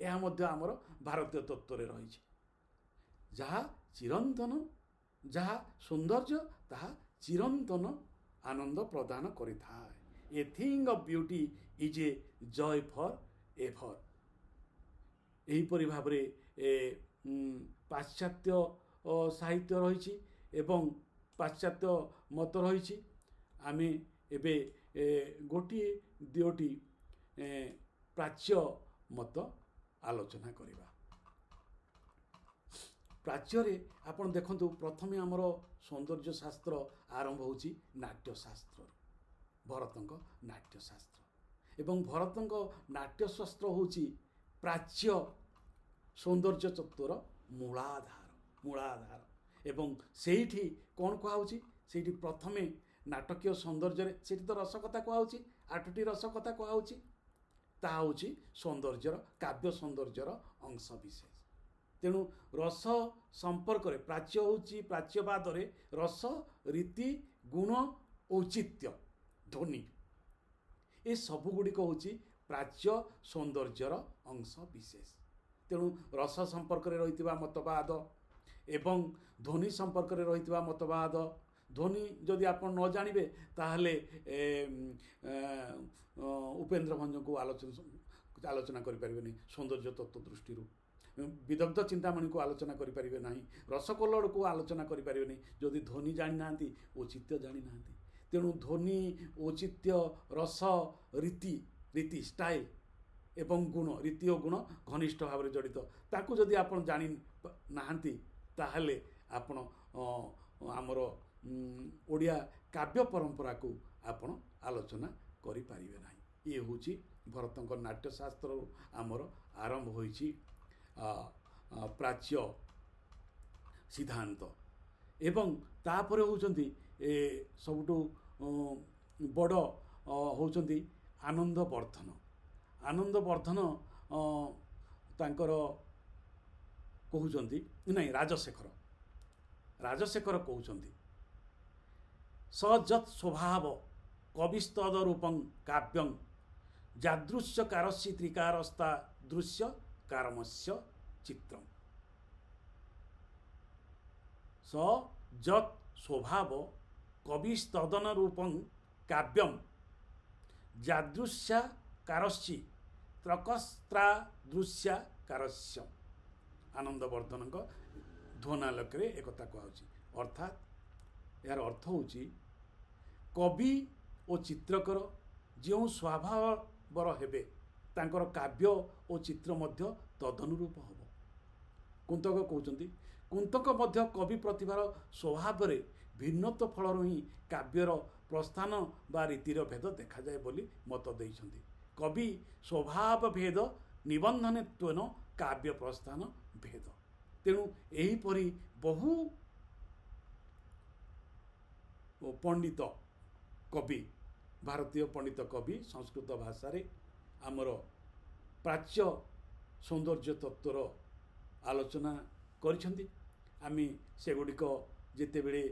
ଏହା ମଧ୍ୟ ଆମର ଭାରତୀୟ ତତ୍ତ୍ୱରେ ରହିଛି। ଯାହା ଚିରନ୍ତନ, ଯାହା ସୌନ୍ଦର୍ଯ୍ୟ ତାହା ଚିରନ୍ତନ ଆନନ୍ଦ ପ୍ରଦାନ କରିଥାଏ। A thing of beauty is a joy for ever. ଏହିପରି ଭାବରେ ପାଶ୍ଚାତ୍ୟ ସାହିତ୍ୟ ରହିଛି ଏବଂ ପାଶ୍ଚାତ୍ୟ ମତ ରହିଛି। ଆମେ ଏବେ ଗୋଟିଏ ଦୁଇଟି ପ୍ରାଚ୍ୟ ମତ ଆଲୋଚନା କରିବା। ପ୍ରାଚ୍ୟରେ ଆପଣ ଦେଖନ୍ତୁ, ପ୍ରଥମେ ଆମର ସୌନ୍ଦର୍ଯ୍ୟ ଶାସ୍ତ୍ର ଆରମ୍ଭ ହେଉଛି ନାଟ୍ୟଶାସ୍ତ୍ରରୁ, ଭରତଙ୍କ ନାଟ୍ୟଶାସ୍ତ୍ର। ଏବଂ ଭରତଙ୍କ ନାଟ୍ୟଶାସ୍ତ୍ର ହେଉଛି ପ୍ରାଚ୍ୟ ସୌନ୍ଦର୍ଯ୍ୟ ତତ୍ତ୍ୱର ମୂଳାଧାର। ଏବଂ ସେଇଠି କ'ଣ କୁହାହେଉଛି, ସେଇଠି ପ୍ରଥମେ ନାଟକୀୟ ସୌନ୍ଦର୍ଯ୍ୟରେ, ସେଇଠି ତ ରସ କଥା କୁହାହେଉଛି, 8ଟି ରସ କଥା କୁହାହେଉଛି, ତାହା ହେଉଛି ସୌନ୍ଦର୍ଯ୍ୟର, କାବ୍ୟ ସୌନ୍ଦର୍ଯ୍ୟର ଅଂଶ ବିଶେଷ। ତେଣୁ ରସ ସମ୍ପର୍କରେ ପ୍ରାଚ୍ୟବାଦରେ ରସ, ରୀତି, ଗୁଣ, ଔଚିତ୍ୟ, ଧ୍ୱନି, ଏ ସବୁଗୁଡ଼ିକ ହେଉଛି ପ୍ରାଚ୍ୟ ସୌନ୍ଦର୍ଯ୍ୟର ଅଂଶ ବିଶେଷ। ତେଣୁ ରସ ସମ୍ପର୍କରେ ରହିଥିବା ମତବାଦ ଏବଂ ଧ୍ୱନି ସମ୍ପର୍କରେ ରହିଥିବା ମତବାଦ, ଧ୍ୱନି ଯଦି ଆପଣ ନ ଜାଣିବେ ତାହେଲେ ଉପେନ୍ଦ୍ର ଭଞ୍ଜଙ୍କୁ ଆଲୋଚନା କରିପାରିବେନି ସୌନ୍ଦର୍ଯ୍ୟ ତତ୍ତ୍ୱ ଦୃଷ୍ଟିରୁ। ବିଦଗ୍ଧ ଚିନ୍ତାମଣିକୁ ଆଲୋଚନା କରିପାରିବେ ନାହିଁ। ରସକଲ୍ଲୋଳକୁ ଆଲୋଚନା କରିପାରିବେନି ଯଦି ଧ୍ୱନି ଜାଣିନାହାନ୍ତି, ଔଚିତ୍ୟ ଜାଣିନାହାନ୍ତି। ତେଣୁ ଧ୍ୱନି, ଔଚିତ୍ୟ, ରସ, ରୀତି ଷ୍ଟାଇଲ ଏବଂ ଗୁଣ, ରୀତି ଓ ଗୁଣ ଘନିଷ୍ଠ ଭାବରେ ଜଡ଼ିତ। ତାକୁ ଯଦି ଆପଣ ଜାଣି ନାହାନ୍ତି ତାହେଲେ ଆପଣ ଆମର ଓଡ଼ିଆ କାବ୍ୟ ପରମ୍ପରାକୁ ଆପଣ ଆଲୋଚନା କରିପାରିବେ ନାହିଁ। ଇଏ ହେଉଛି ଭରତଙ୍କ ନାଟ୍ୟଶାସ୍ତ୍ରରୁ ଆମର ଆରମ୍ଭ ହୋଇଛି ପ୍ରାଚ୍ୟ ସିଦ୍ଧାନ୍ତ। ଏବଂ ତାପରେ ହେଉଛନ୍ତି ସବୁଠୁ ବଡ଼ ହେଉଛନ୍ତି ଆନନ୍ଦବର୍ଦ୍ଧନ। ଆନନ୍ଦବର୍ଦ୍ଧନ ତାଙ୍କର କହୁଛନ୍ତି ନାଇଁ, ରାଜଶେଖର କହୁଛନ୍ତି ସଯତ୍ ସ୍ୱଭାବ କବିସ୍ତଦରୂପଂ କାବ୍ୟଂ ଯାଦୃଶ୍ୟକାରସ୍ୟ ତ୍ରିକାରସ୍ତା ଦୃଶ୍ୟ କାରମସ୍ୟ ଚିତ୍ରମ୍। ସଯତ୍ ସ୍ୱଭାବ କବିସ୍ତଦନରୂପଂ କାବ୍ୟଂ ଯାଦୃଶ୍ୟକାରସ୍ୟ ତ୍ରକସ୍ତ୍ରାଦୃଶ୍ୟକାରସ୍ୟ। ଆନନ୍ଦବର୍ଦ୍ଧନଙ୍କ ଧ୍ୱନାଲୋକରେ ଏକଥା କୁହାଯାଉଛି। ଅର୍ଥାତ୍ ଏହାର ଅର୍ଥ ହେଉଛି କବି ଓ ଚିତ୍ରକର ଯେଉଁ ସ୍ୱଭାବର ହେବେ ତାଙ୍କର କାବ୍ୟ ଓ ଚିତ୍ର ମଧ୍ୟ ତଦନୁରୂପ ହେବ। କୁନ୍ତକ କହୁଛନ୍ତି କୁନ୍ତକ ମଧ୍ୟ କବି ପ୍ରତିଭାର ସ୍ୱଭାବରେ ଭିନ୍ନତ୍ୱ ଫଳରୁ ହିଁ କାବ୍ୟର ପ୍ରସ୍ଥାନ ବା ରୀତିର ଭେଦ ଦେଖାଯାଏ ବୋଲି ମତ ଦେଇଛନ୍ତି। କବି ସ୍ୱଭାବ ଭେଦ ନିବନ୍ଧନେ ତ୍ୱେନ କାବ୍ୟ ପ୍ରସ୍ଥାନ ଭେଦ। ତେଣୁ ଏହିପରି ବହୁ ପଣ୍ଡିତ କବି, ଭାରତୀୟ ପଣ୍ଡିତ କବି ସଂସ୍କୃତ ଭାଷାରେ ଆମର ପ୍ରାଚ୍ୟ ସୌନ୍ଦର୍ଯ୍ୟ ତତ୍ତ୍ୱର ଆଲୋଚନା କରିଛନ୍ତି। ଆମେ ସେଗୁଡ଼ିକ ଯେତେବେଳେ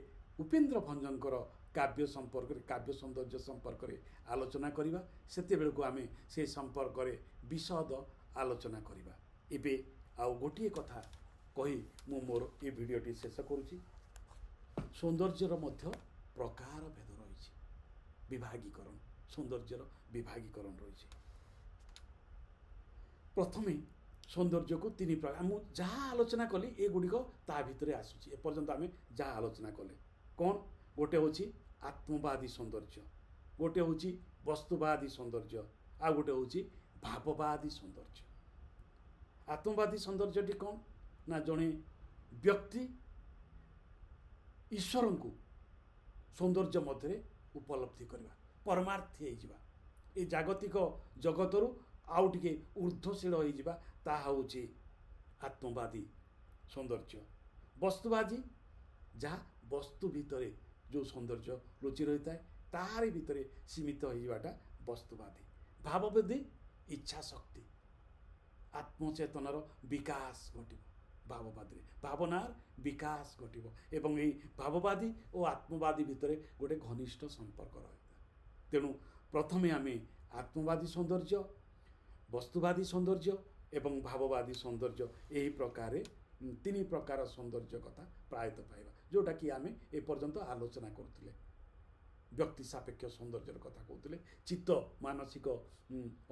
ଉପେନ୍ଦ୍ର ଭଞ୍ଜଙ୍କର କାବ୍ୟ ସୌନ୍ଦର୍ଯ୍ୟ ସମ୍ପର୍କରେ ଆଲୋଚନା କରିବା, ସେତେବେଳକୁ ଆମେ ସେ ସମ୍ପର୍କରେ ବିଶଦ ଆଲୋଚନା କରିବା। ଏବେ ଆଉ ଗୋଟିଏ କଥା କହି ମୁଁ ମୋର ଏ ଭିଡ଼ିଓଟି ଶେଷ କରୁଛି। ସୌନ୍ଦର୍ଯ୍ୟର ମଧ୍ୟ ପ୍ରକାର ଭେଦ ରହିଛି, ବିଭାଗୀକରଣ, ସୌନ୍ଦର୍ଯ୍ୟର ବିଭାଗୀକରଣ ରହିଛି। ପ୍ରଥମେ ସୌନ୍ଦର୍ଯ୍ୟକୁ ତିନି ପ୍ରକାର, ମୁଁ ଯାହା ଆଲୋଚନା କଲି ଏଗୁଡ଼ିକ ତା ଭିତରେ ଆସୁଛି। ଏପର୍ଯ୍ୟନ୍ତ ଆମେ ଯାହା ଆଲୋଚନା କଲେ କ'ଣ, ଗୋଟେ ହେଉଛି ଆତ୍ମବାଦୀ ସୌନ୍ଦର୍ଯ୍ୟ, ଗୋଟେ ହେଉଛି ବସ୍ତୁବାଦୀ ସୌନ୍ଦର୍ଯ୍ୟ, ଆଉ ଗୋଟେ ହେଉଛି ଭାବବାଦୀ ସୌନ୍ଦର୍ଯ୍ୟ। ଆତ୍ମବାଦୀ ସୌନ୍ଦର୍ଯ୍ୟଟି କ'ଣ ନା, ଜଣେ ବ୍ୟକ୍ତି ଈଶ୍ୱରଙ୍କୁ ସୌନ୍ଦର୍ଯ୍ୟ ମଧ୍ୟରେ ଉପଲବ୍ଧି କରିବା, ପରମାର୍ଥୀ ହେଇଯିବା, ଏ ଜାଗତିକ ଜଗତରୁ ଆଉ ଟିକେ ଊର୍ଦ୍ଧ୍ୱଶୀଳ ହେଇଯିବା, ତାହା ହେଉଛି ଆତ୍ମବାଦୀ ସୌନ୍ଦର୍ଯ୍ୟ। ବସ୍ତୁବାଦୀ, ଯାହା ବସ୍ତୁ ଭିତରେ ଯେଉଁ ସୌନ୍ଦର୍ଯ୍ୟ ଲୁଚି ରହିଥାଏ ତାହାରି ଭିତରେ ସୀମିତ ହେଇଯିବାଟା ବସ୍ତୁବାଦୀ। ଭାବବାଦୀ, ଇଚ୍ଛା ଶକ୍ତି, ଆତ୍ମଚେତନାର ବିକାଶ ଘଟିବ ଭାବବାଦୀରେ, ଭାବନାର ବିକାଶ ଘଟିବ। ଏବଂ ଏହି ଭାବବାଦୀ ଓ ଆତ୍ମବାଦୀ ଭିତରେ ଗୋଟେ ଘନିଷ୍ଠ ସମ୍ପର୍କ ରହିଥାଏ। ତେଣୁ ପ୍ରଥମେ ଆମେ ଆତ୍ମବାଦୀ ସୌନ୍ଦର୍ଯ୍ୟ, ବସ୍ତୁବାଦୀ ସୌନ୍ଦର୍ଯ୍ୟ ଏବଂ ଭାବବାଦୀ ସୌନ୍ଦର୍ଯ୍ୟ, ଏହି ପ୍ରକାରେ ତିନି ପ୍ରକାର ସୌନ୍ଦର୍ଯ୍ୟ କଥା ପ୍ରାୟତଃ ପାଇବା, ଯେଉଁଟାକି ଆମେ ଏପର୍ଯ୍ୟନ୍ତ ଆଲୋଚନା କରୁଥିଲେ। ବ୍ୟକ୍ତି ସାପେକ୍ଷ ସୌନ୍ଦର୍ଯ୍ୟର କଥା କହୁଥିଲେ, ଚିତ୍ତ ମାନସିକ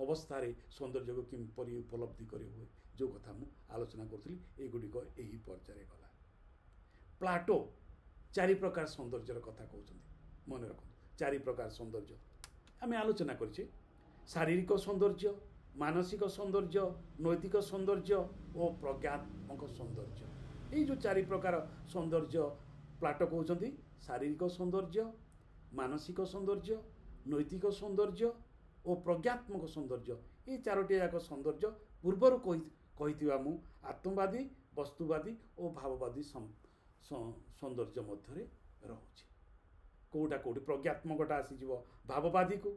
ଅବସ୍ଥାରେ ସୌନ୍ଦର୍ଯ୍ୟକୁ କିପରି ଉପଲବ୍ଧି କରି ହୁଏ ଯେଉଁ କଥା ମୁଁ ଆଲୋଚନା କରୁଥିଲି, ଏଗୁଡ଼ିକ ଏହି ପର୍ଯ୍ୟାୟରେ ଗଲା। ପ୍ଲାଟୋ ଚାରି ପ୍ରକାର ସୌନ୍ଦର୍ଯ୍ୟର କଥା କହୁଛନ୍ତି, ମନେ ରଖନ୍ତୁ। ଚାରି ପ୍ରକାର ସୌନ୍ଦର୍ଯ୍ୟ ଆମେ ଆଲୋଚନା କରିଛେ: ଶାରୀରିକ ସୌନ୍ଦର୍ଯ୍ୟ, ମାନସିକ ସୌନ୍ଦର୍ଯ୍ୟ, ନୈତିକ ସୌନ୍ଦର୍ଯ୍ୟ ଓ ପ୍ରଜ୍ଞାତ୍ମକ ସୌନ୍ଦର୍ଯ୍ୟ। এই ଯେଉଁ ଚାରି ପ୍ରକାର ସୌନ୍ଦର୍ଯ୍ୟ ପ୍ଲାଟୋ କହୁଛନ୍ତି, ଶାରୀରିକ ସୌନ୍ଦର୍ଯ୍ୟ, ମାନସିକ ସୌନ୍ଦର୍ଯ୍ୟ, ନୈତିକ ସୌନ୍ଦର୍ଯ୍ୟ ଓ ପ୍ରଜ୍ଞାତ୍ମକ ସୌନ୍ଦର୍ଯ୍ୟ, এই ଚାରୋଟି ଯାକ ସୌନ୍ଦର୍ଯ୍ୟ ପୂର୍ବରୁ କହିଥିବା ମୁଁ ଆତ୍ମବାଦୀ, ବସ୍ତୁବାଦୀ ଓ ଭାବବାଦୀ ସୌନ୍ଦର୍ଯ୍ୟ ମଧ୍ୟରେ ରହୁଛି। କେଉଁଟା କେଉଁଠି ପ୍ରଜ୍ଞାତ୍ମକଟା ଆସିଯିବ ଭାବବାଦୀକୁ,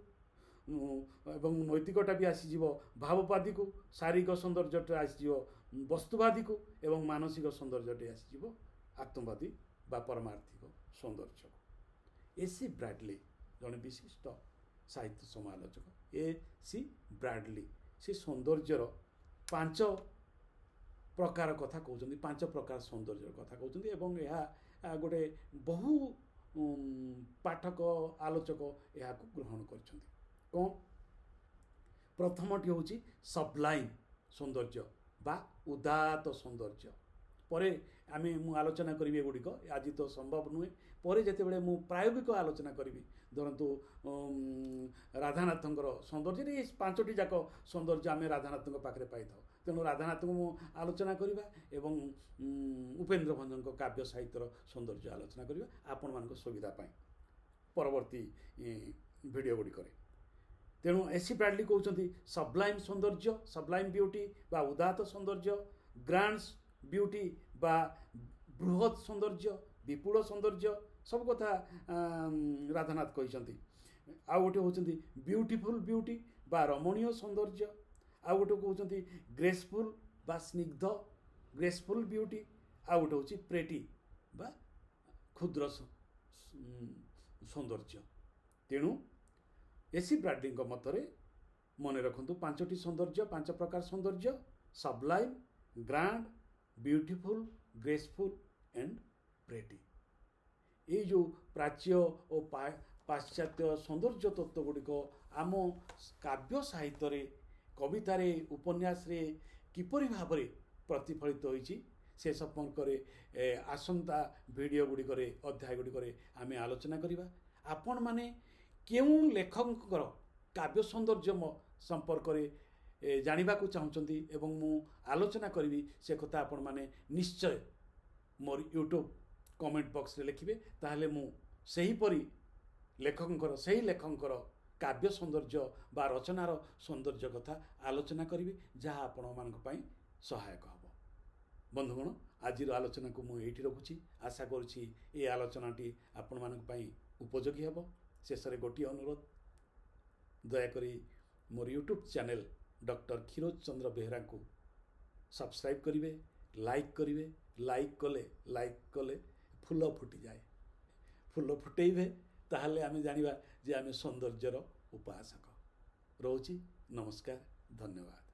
ଏବଂ ନୈତିକଟା ବି ଆସିଯିବ ଭାବବାଦୀକୁ, ଶାରୀରିକ ସୌନ୍ଦର୍ଯ୍ୟଟା ଆସିଯିବ ବସ୍ତୁବାଦୀକୁ ଏବଂ ମାନସିକ ସୌନ୍ଦର୍ଯ୍ୟଟି ଆସିଯିବ ଆତ୍ମବାଦୀ ବା ପରମାର୍ଥିକ ସୌନ୍ଦର୍ଯ୍ୟକୁ। ଏସି ବ୍ରାଡଲି ଜଣେ ବିଶିଷ୍ଟ ସାହିତ୍ୟ ସମାଲୋଚକ, ଏସି ବ୍ରାଡଲି ସେ ସୌନ୍ଦର୍ଯ୍ୟର ପ୍ରକାର କଥା କହୁଛନ୍ତି, 5 ପ୍ରକାର ସୌନ୍ଦର୍ଯ୍ୟର କଥା କହୁଛନ୍ତି ଏବଂ ଏହା ଗୋଟେ ବହୁ ପାଠକ ଆଲୋଚକ ଏହାକୁ ଗ୍ରହଣ କରିଛନ୍ତି। କ'ଣ? ପ୍ରଥମଟି ହେଉଛି ସବ୍ଲାଇମ୍ ସୌନ୍ଦର୍ଯ୍ୟ ବା ଉଦାତ୍ତ ସୌନ୍ଦର୍ଯ୍ୟ। ପରେ ମୁଁ ଆଲୋଚନା କରିବି ଏଗୁଡ଼ିକ, ଆଜି ତ ସମ୍ଭବ ନୁହେଁ। ପରେ ଯେତେବେଳେ ମୁଁ ପ୍ରାୟୋଗିକ ଆଲୋଚନା କରିବି, ଧରନ୍ତୁ ରାଧାନାଥଙ୍କର ସୌନ୍ଦର୍ଯ୍ୟରେ ଏ 5ଟି ଯାକ ସୌନ୍ଦର୍ଯ୍ୟ ଆମେ ରାଧାନାଥଙ୍କ ପାଖରେ ପାଇଥାଉ। ତେଣୁ ରାଧାନାଥଙ୍କୁ ମୁଁ ଆଲୋଚନା କରିବା ଏବଂ ଉପେନ୍ଦ୍ର ଭଞ୍ଜଙ୍କ କାବ୍ୟ ସାହିତ୍ୟର ସୌନ୍ଦର୍ଯ୍ୟ ଆଲୋଚନା କରିବା ଆପଣମାନଙ୍କ ସୁବିଧା ପାଇଁ ପରବର୍ତ୍ତୀ ଭିଡ଼ିଓ ଗୁଡ଼ିକରେ। ତେଣୁ ଏସି ବ୍ରାଡଲି କହୁଛନ୍ତି ସବ୍ଲାଇମ୍ ସୌନ୍ଦର୍ଯ୍ୟ, ସବ୍ଲାଇମ୍ ବିୟୁଟି ବା ଉଦାତ୍ତ ସୌନ୍ଦର୍ଯ୍ୟ, ଗ୍ରାଣ୍ଡ ବିୟୁଟି ବା ବୃହତ୍ ସୌନ୍ଦର୍ଯ୍ୟ, ବିପୁଳ ସୌନ୍ଦର୍ଯ୍ୟ, ସବୁ କଥା ରାଧାନାଥ କହିଛନ୍ତି। ଆଉ ଗୋଟେ ହେଉଛନ୍ତି ବିୟୁଟିଫୁଲ୍ ବିୟୁଟି ବା ରମଣୀୟ ସୌନ୍ଦର୍ଯ୍ୟ, ଆଉ ଗୋଟେ କହୁଛନ୍ତି ଗ୍ରେସଫୁଲ୍ ବା ସ୍ନିଗ୍ଧ ଗ୍ରେସଫୁଲ୍ ବିୟୁଟି, ଆଉ ଗୋଟେ ହେଉଛି ପ୍ରେଟି ବା କ୍ଷୁଦ୍ର ସୌନ୍ଦର୍ଯ୍ୟ। ତେଣୁ ଏସି ବ୍ରାଡଲିଙ୍କ ମତରେ ମନେ ରଖନ୍ତୁ 5ଟି ସୌନ୍ଦର୍ଯ୍ୟ, 5 ପ୍ରକାର ସୌନ୍ଦର୍ଯ୍ୟ: ସବ୍ଲାଇମ୍, grand, beautiful, graceful and pretty. ଏଇ ଯେଉଁ ପ୍ରାଚ୍ୟ ଓ ପାଶ୍ଚାତ୍ୟ ସୌନ୍ଦର୍ଯ୍ୟ ତତ୍ତ୍ୱ ଗୁଡ଼ିକ ଆମ କାବ୍ୟ ସାହିତ୍ୟରେ, କବିତାରେ, ଉପନ୍ୟାସରେ କିପରି ଭାବରେ ପ୍ରତିଫଳିତ ହୋଇଛି ସେ ସମ୍ପର୍କରେ ଆସନ୍ତା ଭିଡ଼ିଓ ଗୁଡ଼ିକରେ, ଅଧ୍ୟାୟ ଗୁଡ଼ିକରେ ଆମେ ଆଲୋଚନା କରିବା। ଆପଣମାନେ କେଉଁ ଲେଖକଙ୍କର କାବ୍ୟ ସୌନ୍ଦର୍ଯ୍ୟ ସମ୍ପର୍କରେ ଜାଣିବାକୁ ଚାହୁଁଛନ୍ତି ଏବଂ ମୁଁ ଆଲୋଚନା କରିବି, ସେ କଥା ଆପଣମାନେ ନିଶ୍ଚୟ ମୋର ୟୁଟ୍ୟୁବ୍ କମେଣ୍ଟ ବକ୍ସରେ ଲେଖିବେ। ତାହେଲେ ମୁଁ ସେହି ଲେଖକଙ୍କର କାବ୍ୟ ସୌନ୍ଦର୍ଯ୍ୟ ବା ରଚନାର ସୌନ୍ଦର୍ଯ୍ୟ କଥା ଆଲୋଚନା କରିବି, ଯାହା ଆପଣମାନଙ୍କ ପାଇଁ ସହାୟକ ହେବ। ବନ୍ଧୁଗଣ, ଆଜିର ଆଲୋଚନାକୁ ମୁଁ ଏଇଠି ରଖୁଛି। ଆଶା କରୁଛି ଏ ଆଲୋଚନାଟି ଆପଣମାନଙ୍କ ପାଇଁ ଉପଯୋଗୀ ହେବ। ଶେଷରେ ଗୋଟିଏ ଅନୁରୋଧ, ଦୟାକରି ମୋର ୟୁଟ୍ୟୁବ୍ ଚ୍ୟାନେଲ୍ ଡକ୍ଟର କ୍ଷୀରୋଦ ଚନ୍ଦ୍ର ବେହେରାଙ୍କୁ ସବସ୍କ୍ରାଇବ୍ କରିବେ, ଲାଇକ୍ କରିବେ। ଲାଇକ୍ କଲେ ଫୁଲ ଫୁଟିଯାଏ। ଫୁଲ ଫୁଟେଇବେ, ତାହେଲେ ଆମେ ଜାଣିବା ଯେ ଆମେ ସୌନ୍ଦର୍ଯ୍ୟର ଉପାସକ। ରହୁଛି, ନମସ୍କାର, ଧନ୍ୟବାଦ।